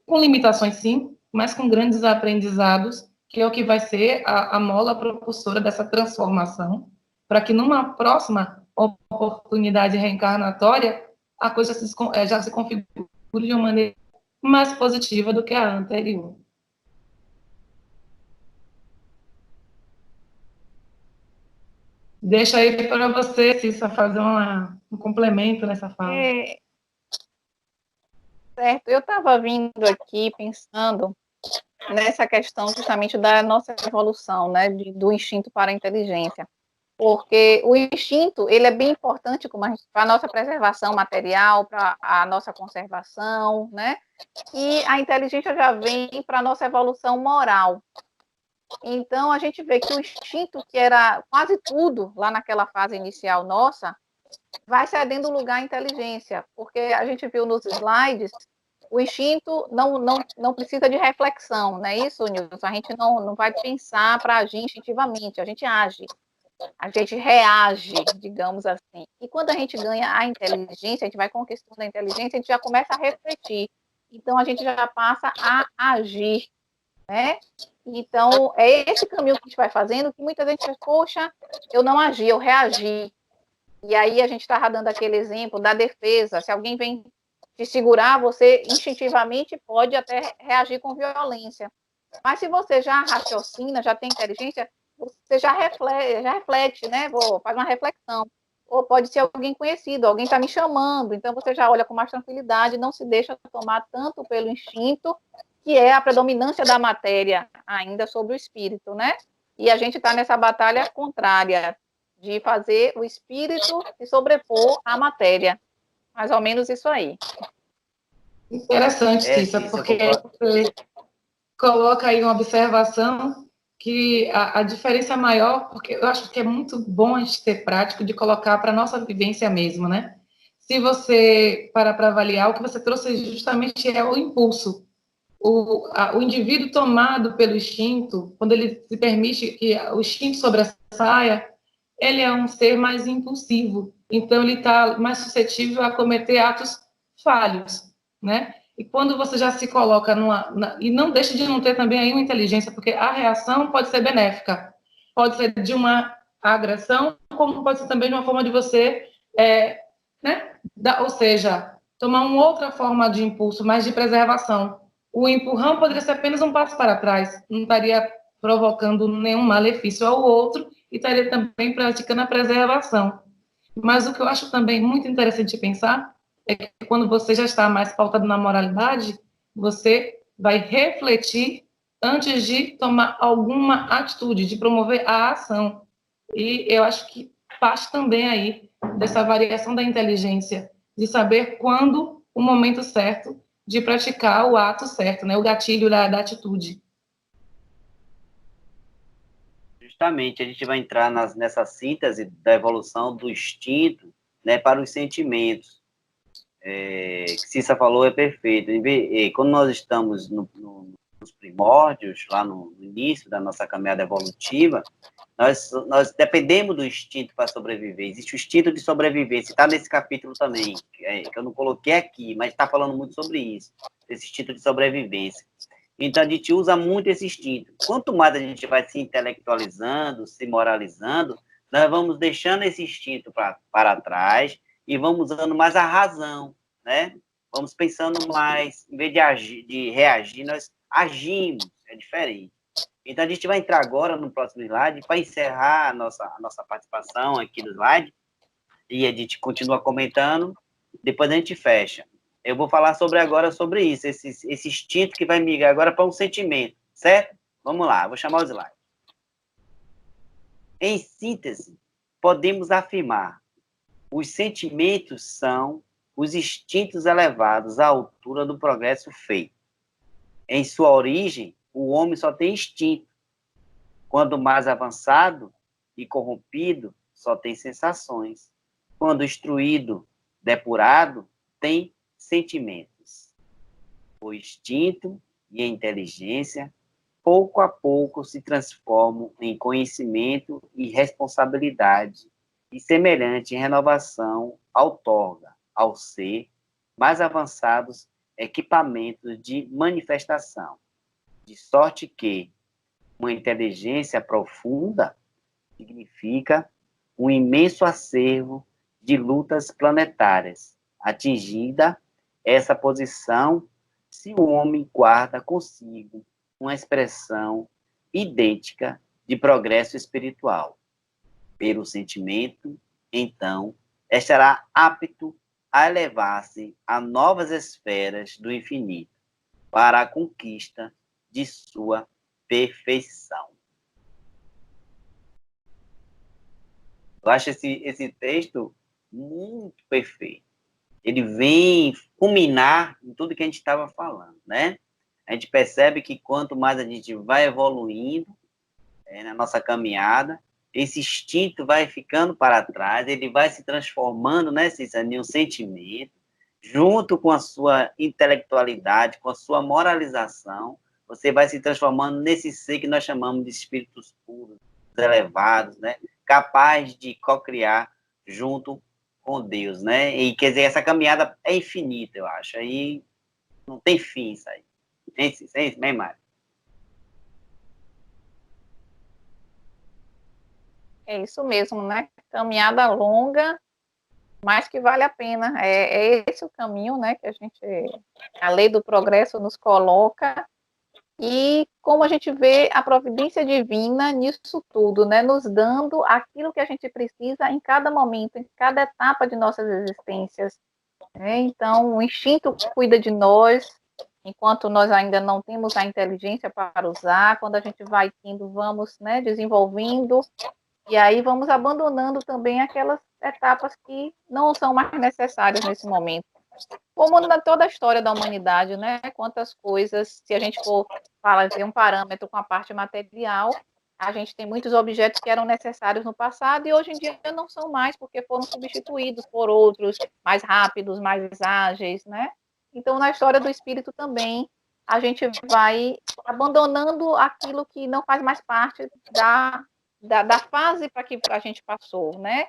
com limitações sim, mas com grandes aprendizados, que é o que vai ser a mola propulsora dessa transformação, para que numa próxima oportunidade reencarnatória, a coisa já se configure de uma maneira mais positiva do que a anterior. Deixa aí para você, Cissa, fazer um complemento nessa fala. Certo, eu estava vindo aqui pensando nessa questão justamente da nossa evolução, né, do instinto para a inteligência. Porque o instinto, ele é bem importante para a nossa preservação material, para a nossa conservação, né? E a inteligência já vem para a nossa evolução moral. Então, a gente vê que o instinto, que era quase tudo lá naquela fase inicial nossa, vai cedendo lugar à inteligência, porque a gente viu nos slides, o instinto não precisa de reflexão, não é isso, Nilson? A gente não vai pensar para agir instintivamente, a gente age. A gente reage, digamos assim. E quando a gente ganha a inteligência, a gente vai conquistando a inteligência, a gente já começa a refletir. então a gente já passa a agir, né? Então, é esse caminho que a gente vai fazendo, que muita gente diz, poxa, eu não agi, eu reagi. E aí a gente está dando aquele exemplo da defesa. Se alguém vem te segurar, você instintivamente pode até reagir com violência. Mas se você já raciocina, já tem inteligência, você já reflete, né? Faz uma reflexão. Ou pode ser alguém conhecido, alguém está me chamando, então você já olha com mais tranquilidade, não se deixa tomar tanto pelo instinto, que é a predominância da matéria ainda sobre o espírito, né? E a gente está nessa batalha contrária, de fazer o espírito se sobrepor à matéria. Mais ou menos isso aí. Interessante, Cissa, Cissa, porque você coloca aí uma observação que a diferença é maior, porque eu acho que é muito bom a gente ser prático de colocar para a nossa vivência mesmo, né? Se você parar para avaliar, o que você trouxe justamente é o impulso. O indivíduo tomado pelo instinto, quando ele se permite que o instinto sobressaia, ele é um ser mais impulsivo, então ele está mais suscetível a cometer atos falhos, né? E quando você já se coloca e não deixa de não ter também aí uma inteligência, porque a reação pode ser benéfica, pode ser de uma agressão, como pode ser também de uma forma de você, né? Ou seja, tomar uma outra forma de impulso, mais de preservação. O empurrão poderia ser apenas um passo para trás, não estaria provocando nenhum malefício ao outro e estaria também praticando a preservação. Mas o que eu acho também muito interessante pensar é que quando você já está mais pautado na moralidade, você vai refletir antes de tomar alguma atitude, de promover a ação. E eu acho que parte também aí dessa variação da inteligência, de saber quando o momento certo de praticar o ato certo, né? O gatilho da atitude. Justamente, a gente vai entrar nessa síntese da evolução do instinto, né, para os sentimentos. Que Cissa falou é perfeito. Quando nós estamos nos primórdios, lá no início da nossa caminhada evolutiva, nós dependemos do instinto para sobreviver. Existe o instinto de sobrevivência. Está nesse capítulo também, que eu não coloquei aqui, mas está falando muito sobre isso, esse instinto de sobrevivência. Então, a gente usa muito esse instinto. Quanto mais a gente vai se intelectualizando, se moralizando, nós vamos deixando esse instinto para trás e vamos usando mais a razão, né? Vamos pensando mais, em vez de reagir, nós agimos, é diferente. Então, a gente vai entrar agora no próximo slide para encerrar a nossa participação aqui no slide, e a gente continua comentando, depois a gente fecha. Eu vou falar agora sobre isso, esse instinto que vai migrar agora para um sentimento, certo? Vamos lá, vou chamar o slide. Em síntese, podemos afirmar: os sentimentos são os instintos elevados à altura do progresso feito. Em sua origem, o homem só tem instinto. Quando mais avançado e corrompido, só tem sensações. Quando instruído, depurado, tem sentimentos. O instinto e a inteligência, pouco a pouco, se transformam em conhecimento e responsabilidade, e semelhante renovação outorga ao ser mais avançados equipamentos de manifestação, de sorte que uma inteligência profunda significa um imenso acervo de lutas planetárias. Atingida essa posição, se o homem guarda consigo uma expressão idêntica de progresso espiritual, pelo sentimento, então, estará apto a elevar-se a novas esferas do infinito para a conquista de sua perfeição. Eu acho esse texto muito perfeito. Ele vem culminar em tudo que a gente estava falando, né? A gente percebe que quanto mais a gente vai evoluindo na nossa caminhada, esse instinto vai ficando para trás, ele vai se transformando, né, Cícera, em um sentimento, junto com a sua intelectualidade, com a sua moralização, você vai se transformando nesse ser que nós chamamos de espíritos puros, elevados, né, capaz de co-criar junto com Deus, né? E quer dizer, essa caminhada é infinita, eu acho. Aí Não tem fim isso aí. Sem isso, bem mais. É isso mesmo, né? Caminhada longa, mas que vale a pena. É esse o caminho, né? Que a lei do progresso nos coloca. E como a gente vê a providência divina nisso tudo, né? Nos dando aquilo que a gente precisa em cada momento, em cada etapa de nossas existências. Né? Então, o instinto cuida de nós, enquanto nós ainda não temos a inteligência para usar. Quando a gente vai tendo, vamos, né, desenvolvendo, e aí vamos abandonando também aquelas etapas que não são mais necessárias nesse momento. Como na toda a história da humanidade, né? Quantas coisas, se a gente for fazer um parâmetro com a parte material, a gente tem muitos objetos que eram necessários no passado e hoje em dia não são mais, porque foram substituídos por outros mais rápidos, mais ágeis, né? Então, na história do espírito também, a gente vai abandonando aquilo que não faz mais parte da fase para que a gente passou, né?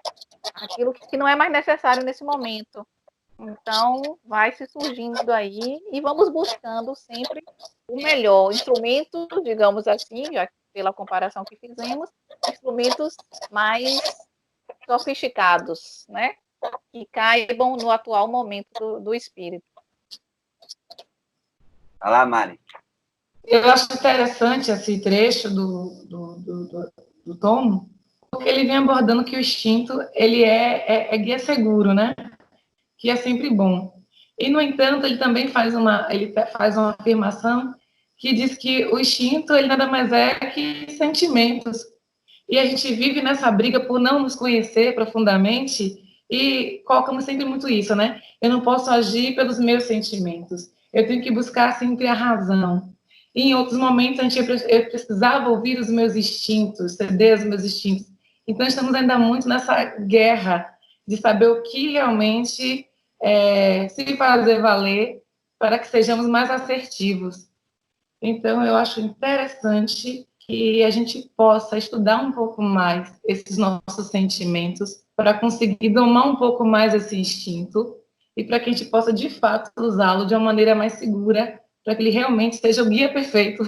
Aquilo que não é mais necessário nesse momento. Então, vai se surgindo aí e vamos buscando sempre o melhor instrumento, digamos assim, já pela comparação que fizemos, instrumentos mais sofisticados, né? Que caibam no atual momento do espírito. Vai lá, Mari. Eu acho interessante esse trecho do Tomo, porque ele vem abordando que o instinto ele é guia seguro, né? Que é sempre bom. E, no entanto, ele também faz uma afirmação que diz que o instinto ele nada mais é que sentimentos. E a gente vive nessa briga por não nos conhecer profundamente e colocamos sempre muito isso, né? Eu não posso agir pelos meus sentimentos. Eu tenho que buscar sempre a razão. E em outros momentos, eu precisava ouvir os meus instintos, ceder os meus instintos. Então, estamos ainda muito nessa guerra de saber o que realmente se fazer valer para que sejamos mais assertivos. Então, eu acho interessante que a gente possa estudar um pouco mais esses nossos sentimentos para conseguir domar um pouco mais esse instinto e para que a gente possa, de fato, usá-lo de uma maneira mais segura, para que ele realmente seja o guia perfeito.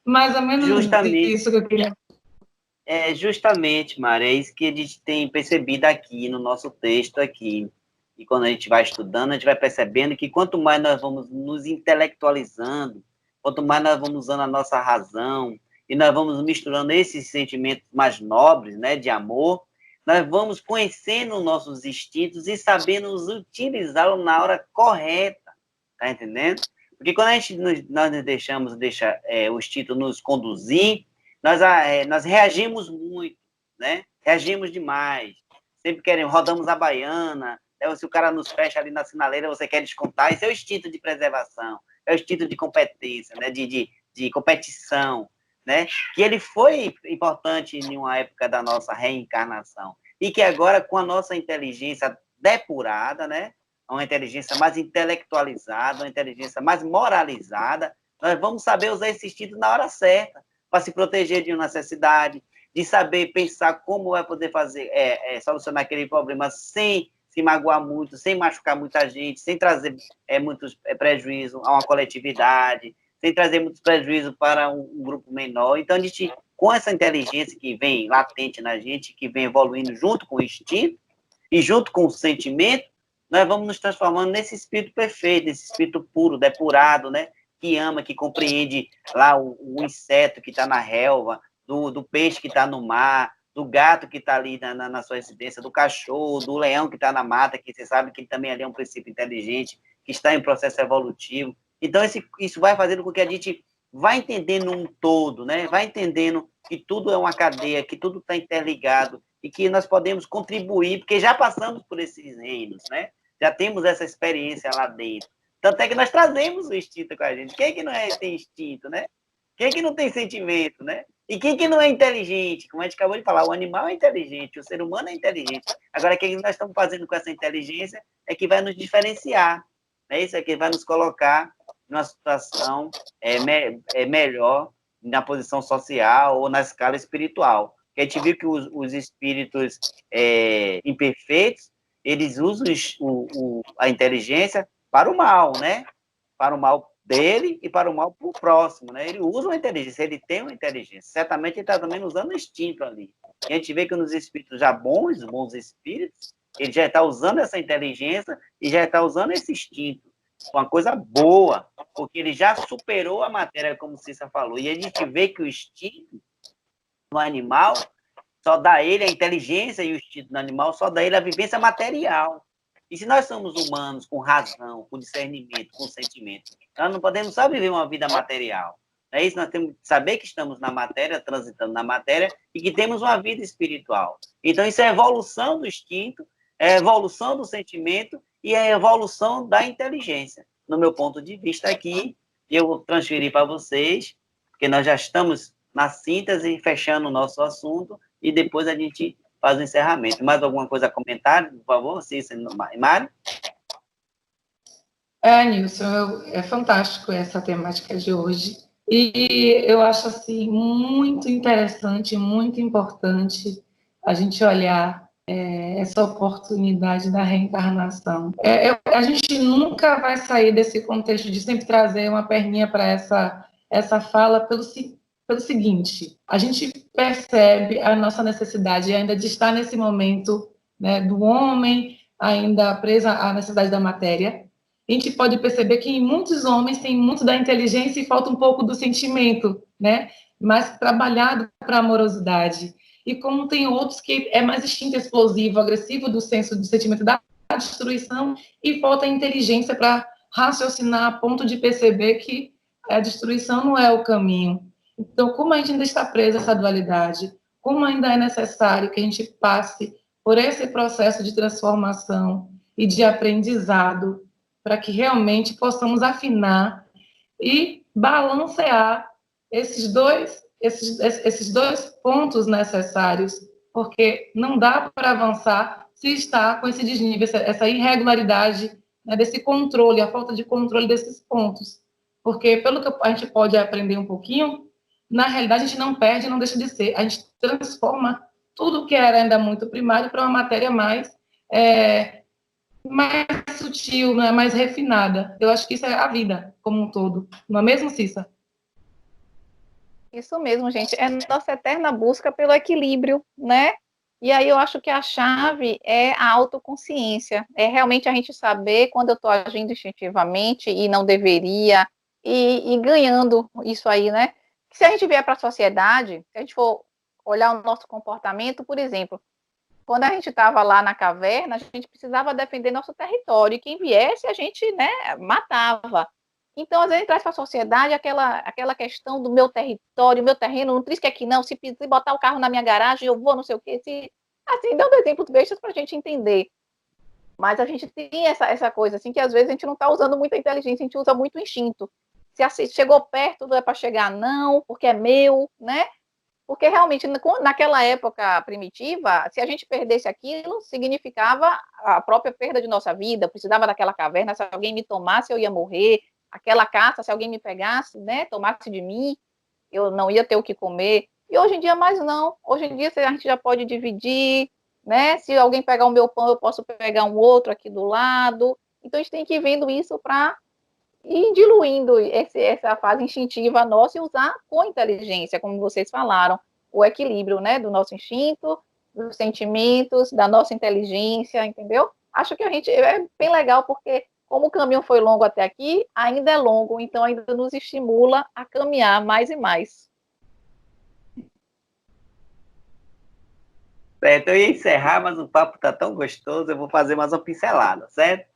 Mais ou menos Justamente. isso que eu queria. Justamente, Mari, é isso que a gente tem percebido aqui no nosso texto aqui. E quando a gente vai estudando, a gente vai percebendo que quanto mais nós vamos nos intelectualizando, quanto mais nós vamos usando a nossa razão, e nós vamos misturando esses sentimentos mais nobres, né, de amor, nós vamos conhecendo nossos instintos e sabendo utilizá-los na hora correta, tá entendendo? Porque quando nós nos deixamos o instinto nos conduzir, nós reagimos muito, né? Reagimos demais. Sempre queremos, rodamos a baiana, né? Se o cara nos fecha ali na sinaleira, você quer descontar. Esse é o instinto de preservação, é o instinto de competência, né? De competição, né? Que ele foi importante em uma época da nossa reencarnação. E que agora, com a nossa inteligência depurada, né? Uma inteligência mais intelectualizada, uma inteligência mais moralizada, nós vamos saber usar esse instinto na hora certa, para se proteger de uma necessidade, de saber pensar como vai poder fazer, solucionar aquele problema sem se magoar muito, sem machucar muita gente, sem trazer muitos prejuízos a uma coletividade, sem trazer muitos prejuízos para um grupo menor. Então, a gente, com essa inteligência que vem latente na gente, que vem evoluindo junto com o instinto e junto com o sentimento, nós vamos nos transformando nesse espírito perfeito, nesse espírito puro, depurado, né? Que ama, que compreende lá o inseto que está na relva, do peixe que está no mar, do gato que está ali na sua residência, do cachorro, do leão que está na mata, que você sabe que ele também ali é um princípio inteligente, que está em processo evolutivo. Então, isso vai fazendo com que a gente vá entendendo um todo, né? Vai entendendo que tudo é uma cadeia, que tudo está interligado e que nós podemos contribuir, porque já passamos por esses reinos, né? Já temos essa experiência lá dentro. Tanto é que nós trazemos o instinto com a gente. Quem é que não tem instinto, né? Quem é que não tem sentimento, né? E quem que não é inteligente? Como a gente acabou de falar, o animal é inteligente, o ser humano é inteligente. Agora, o que nós estamos fazendo com essa inteligência é que vai nos diferenciar. Né? Isso é que vai nos colocar numa situação melhor na posição social ou na escala espiritual. Porque a gente viu que os espíritos imperfeitos, eles usam a inteligência para o mal, né? para o mal dele e para o mal para o próximo, né? Ele usa uma inteligência, ele tem uma inteligência. Certamente ele está também usando o instinto ali. E a gente vê que nos espíritos já bons, os bons espíritos, ele já está usando essa inteligência e já está usando esse instinto. Uma coisa boa, porque ele já superou a matéria, como Cissa falou. E a gente vê que o instinto no animal só dá ele a inteligência, e o instinto no animal só dá ele a vivência material. E se nós somos humanos com razão, com discernimento, com sentimento, nós não podemos só viver uma vida material. É isso, nós temos que saber que estamos na matéria, transitando na matéria, e que temos uma vida espiritual. Então, isso é a evolução do instinto, é a evolução do sentimento e é a evolução da inteligência. No meu ponto de vista aqui, eu vou transferir para vocês, porque nós já estamos na síntese, fechando o nosso assunto, e depois a gente faz o encerramento. Mais alguma coisa a comentar, por favor, Cícero e Mário? Nilson, é fantástico essa temática de hoje. E eu acho, assim, muito interessante, muito importante a gente olhar essa oportunidade da reencarnação. A gente nunca vai sair desse contexto de sempre trazer uma perninha para essa fala pelo seguinte: a gente percebe a nossa necessidade ainda de estar nesse momento, né, do homem ainda preso à necessidade da matéria. A gente pode perceber que em muitos homens tem muito da inteligência e falta um pouco do sentimento, né, mais trabalhado para a amorosidade. E como tem outros que é mais instinto explosivo, agressivo do senso do sentimento da destruição, e falta a inteligência para raciocinar a ponto de perceber que a destruição não é o caminho. Então, como a gente ainda está preso a essa dualidade, como ainda é necessário que a gente passe por esse processo de transformação e de aprendizado, para que realmente possamos afinar e balancear esses dois pontos necessários, porque não dá para avançar se está com esse desnível, essa irregularidade, né, desse controle, a falta de controle desses pontos. Porque, pelo que a gente pode aprender um pouquinho, na realidade a gente não perde, não deixa de ser, a gente transforma tudo que era ainda muito primário para uma matéria mais sutil, né, mais refinada. Eu acho que isso é a vida como um todo. Não é mesmo, Cissa? Isso mesmo, gente. É nossa eterna busca pelo equilíbrio, né? E aí eu acho que a chave é a autoconsciência. É realmente a gente saber quando eu estou agindo instintivamente e não deveria, e ganhando isso aí, né? Se a gente vier para a sociedade, se a gente for olhar o nosso comportamento, por exemplo, quando a gente estava lá na caverna, a gente precisava defender nosso território, e quem viesse, a gente, né, matava. Então, às vezes, traz para a sociedade aquela questão do meu território, meu terreno, não trisca aqui não, se botar o carro na minha garagem, eu vou, não sei o quê. Assim, dando exemplos bestas para a gente entender. Mas a gente tem essa coisa, assim, que às vezes a gente não está usando muita inteligência, a gente usa muito instinto. Se assim, chegou perto, não é para chegar, não, porque é meu, né? Porque realmente, naquela época primitiva, se a gente perdesse aquilo, significava a própria perda de nossa vida. Eu precisava daquela caverna, se alguém me tomasse, eu ia morrer. Aquela caça, se alguém me pegasse, né, tomasse de mim, eu não ia ter o que comer. E hoje em dia, mais não. Hoje em dia, a gente já pode dividir, né? Se alguém pegar o meu pão, eu posso pegar um outro aqui do lado. Então, a gente tem que ir vendo isso para ir diluindo essa fase instintiva nossa e usar com inteligência, como vocês falaram, o equilíbrio, né, do nosso instinto, dos sentimentos, da nossa inteligência, entendeu? Acho que a gente é bem legal, porque como o caminho foi longo até aqui, ainda é longo, então ainda nos estimula a caminhar mais e mais. Certo, eu ia encerrar, mas o papo está tão gostoso, eu vou fazer mais uma pincelada, certo?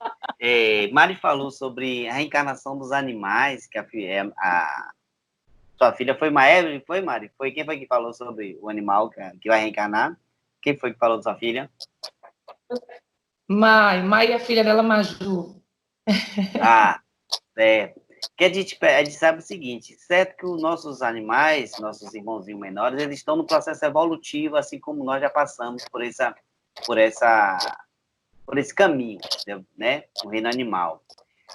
Mari falou sobre a reencarnação dos animais, que a sua filha foi uma Evelyn, foi, Mari? Quem foi que falou sobre o animal que vai reencarnar? Quem foi que falou da sua filha? Mai, a filha dela, Maju. Ah, certo. Que a gente sabe o seguinte, certo que os nossos animais, nossos irmãozinhos menores, eles estão no processo evolutivo, assim como nós já passamos por esse caminho, né, o reino animal.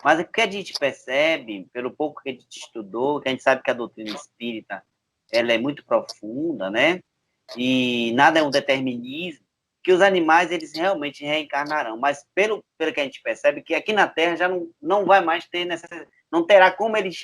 Mas o que a gente percebe, pelo pouco que a gente estudou, que a gente sabe que a doutrina espírita, ela é muito profunda, né, e nada é um determinismo, que os animais, eles realmente reencarnarão, mas pelo que a gente percebe, que aqui na Terra já não vai mais ter não terá como eles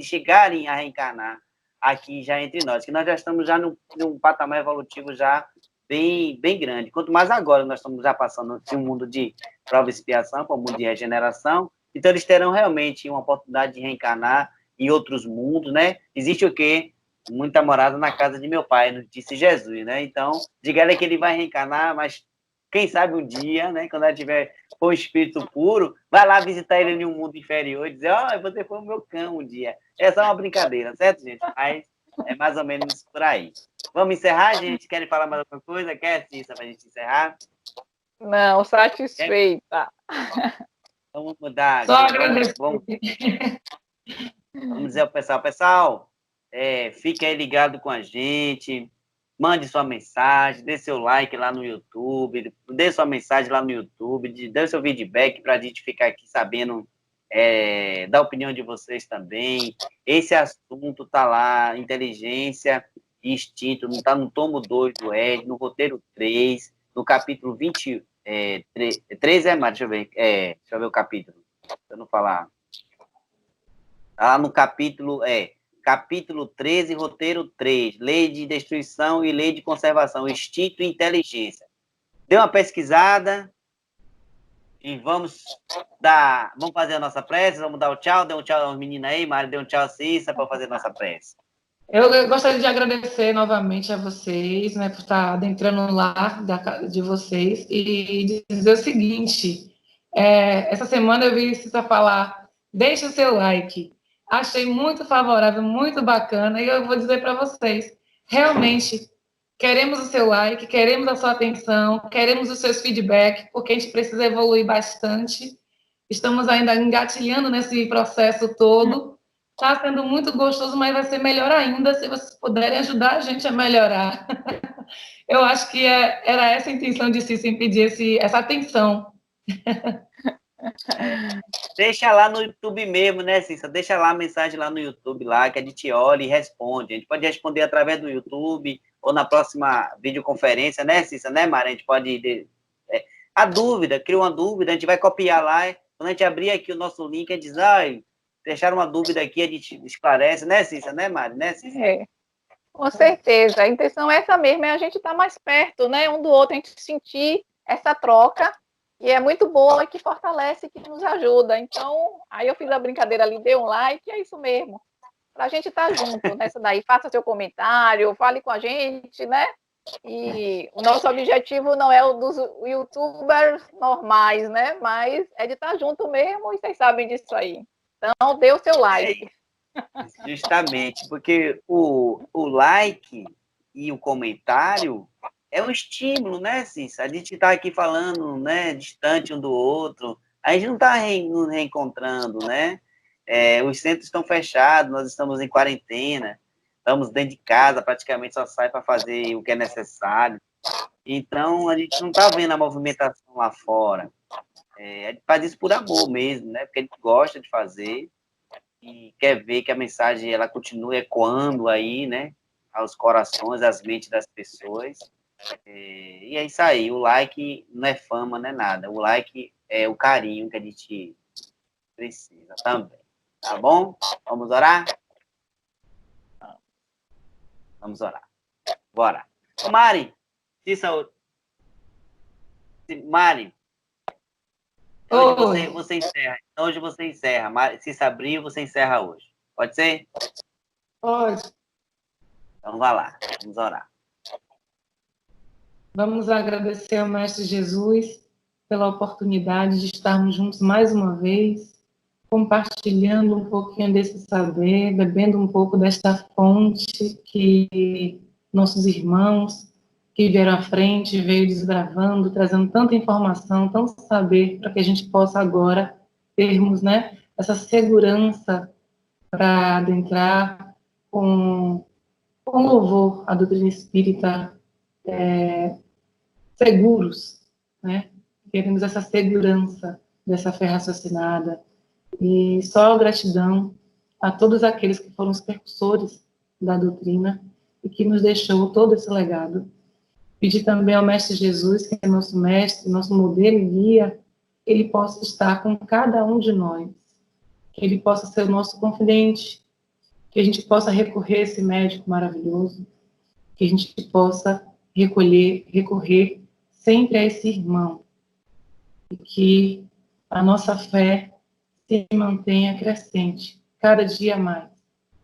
chegarem a reencarnar aqui já entre nós, que nós já estamos já num patamar evolutivo já bem grande. Quanto mais agora nós estamos já passando de um mundo de prova e expiação para um mundo de regeneração, então eles terão realmente uma oportunidade de reencarnar em outros mundos, né? Existe o quê? Muita morada na casa de meu pai, nos disse Jesus, né? Então, diga ele que ele vai reencarnar, mas quem sabe um dia, né? Quando ele tiver com o espírito puro, vai lá visitar ele em um mundo inferior e dizer, você foi o meu cão um dia. Essa é uma brincadeira, certo, gente? Mas é mais ou menos por aí. Vamos encerrar, gente? Querem falar mais alguma coisa? Quer, Cissa, para a gente encerrar? Não, satisfeita. Vamos mudar. Só agradecer. Vamos dizer ao pessoal, fique aí ligado com a gente, mande sua mensagem, dê seu like lá no YouTube, dê sua mensagem lá no YouTube, dê seu feedback para a gente ficar aqui sabendo da opinião de vocês também. Esse assunto está lá, inteligência e instinto, está no tomo 2 do Ed, no roteiro 3, no capítulo 20, 3 deixa eu ver, deixa eu ver o capítulo, para eu não falar. Está lá no capítulo 13, roteiro 3, lei de destruição e lei de conservação, instinto e inteligência. Dê uma pesquisada e vamos fazer a nossa prece, vamos dar o tchau, dê um tchau aos meninos aí, Mário, dê um tchau a Cissa para fazer a nossa prece. Eu gostaria de agradecer novamente a vocês, né, por estar adentrando no lar de vocês e dizer o seguinte, essa semana eu vi Cissa falar, deixe o seu like. Achei muito favorável, muito bacana, e eu vou dizer para vocês, realmente, queremos o seu like, queremos a sua atenção, queremos os seus feedbacks, porque a gente precisa evoluir bastante. Estamos ainda engatilhando nesse processo todo. Está sendo muito gostoso, mas vai ser melhor ainda se vocês puderem ajudar a gente a melhorar. Eu acho que era essa a intenção de Cissa, em pedir essa atenção. Deixa lá no YouTube mesmo, né, Cissa? Deixa lá a mensagem lá no YouTube, lá, que a gente olha e responde. A gente pode responder através do YouTube ou na próxima videoconferência, né, Cissa? Né, Mara? A gente pode... a dúvida, cria uma dúvida, a gente vai copiar lá. Quando a gente abrir aqui o nosso link, a gente diz, deixaram uma dúvida aqui, a gente esclarece, né, Cissa? Né, Mari? Né, Cissa? Com certeza. A intenção é essa mesmo, é a gente estar mais perto, né, um do outro, a gente sentir essa troca, e é muito boa, que fortalece, que nos ajuda. Então, aí eu fiz a brincadeira ali, dei um like, é isso mesmo. Para a gente estar junto nessa daí. Faça seu comentário, fale com a gente, né? E o nosso objetivo não é o dos youtubers normais, né? Mas é de estar junto mesmo, e vocês sabem disso aí. Então, dê o seu like. Justamente, porque o like e o comentário é um estímulo, né, Cissa? A gente está aqui falando, né, distante um do outro, a gente não está nos reencontrando, né? Os centros estão fechados, nós estamos em quarentena, estamos dentro de casa, praticamente só sai para fazer o que é necessário. Então, a gente não está vendo a movimentação lá fora. A gente faz isso por amor mesmo, né? Porque a gente gosta de fazer e quer ver que a mensagem ela continue ecoando aí, né? Aos corações, às mentes das pessoas. E é isso aí, o like não é fama, não é nada. O like é o carinho que a gente precisa também. Tá bom? Vamos orar? Vamos orar. Bora. Ô, Mari, Mari, hoje você encerra. Hoje você encerra. Se abriu, você encerra hoje. Pode ser? Pode. Então, vá lá. Vamos orar. Vamos agradecer ao Mestre Jesus pela oportunidade de estarmos juntos mais uma vez, compartilhando um pouquinho desse saber, bebendo um pouco desta fonte que nossos irmãos que vieram à frente, veio desbravando, trazendo tanta informação, tanto saber, para que a gente possa agora termos, né, essa segurança para adentrar com louvor à doutrina espírita, seguros, né? Queremos essa segurança dessa fé raciocinada. E só gratidão a todos aqueles que foram os percussores da doutrina e que nos deixou todo esse legado. Pedir também ao Mestre Jesus, que é nosso mestre, nosso modelo e guia, que ele possa estar com cada um de nós, que ele possa ser o nosso confidente, que a gente possa recorrer a esse médico maravilhoso, que a gente possa recorrer sempre a esse irmão, e que a nossa fé se mantenha crescente, cada dia mais,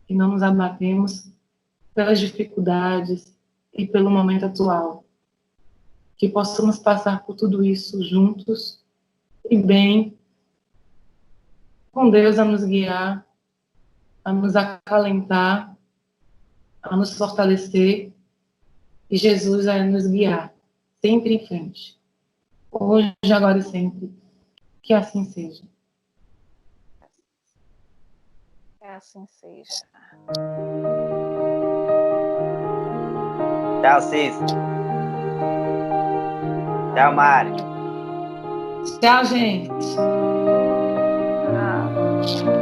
e não nos abatemos pelas dificuldades e pelo momento atual, que possamos passar por tudo isso juntos e bem, com Deus a nos guiar, a nos acalentar, a nos fortalecer e Jesus a nos guiar, sempre em frente, hoje, agora e sempre. Que assim seja. Que assim seja. Tchau, Cícero. Tchau, Mário. Tchau, gente. Ah.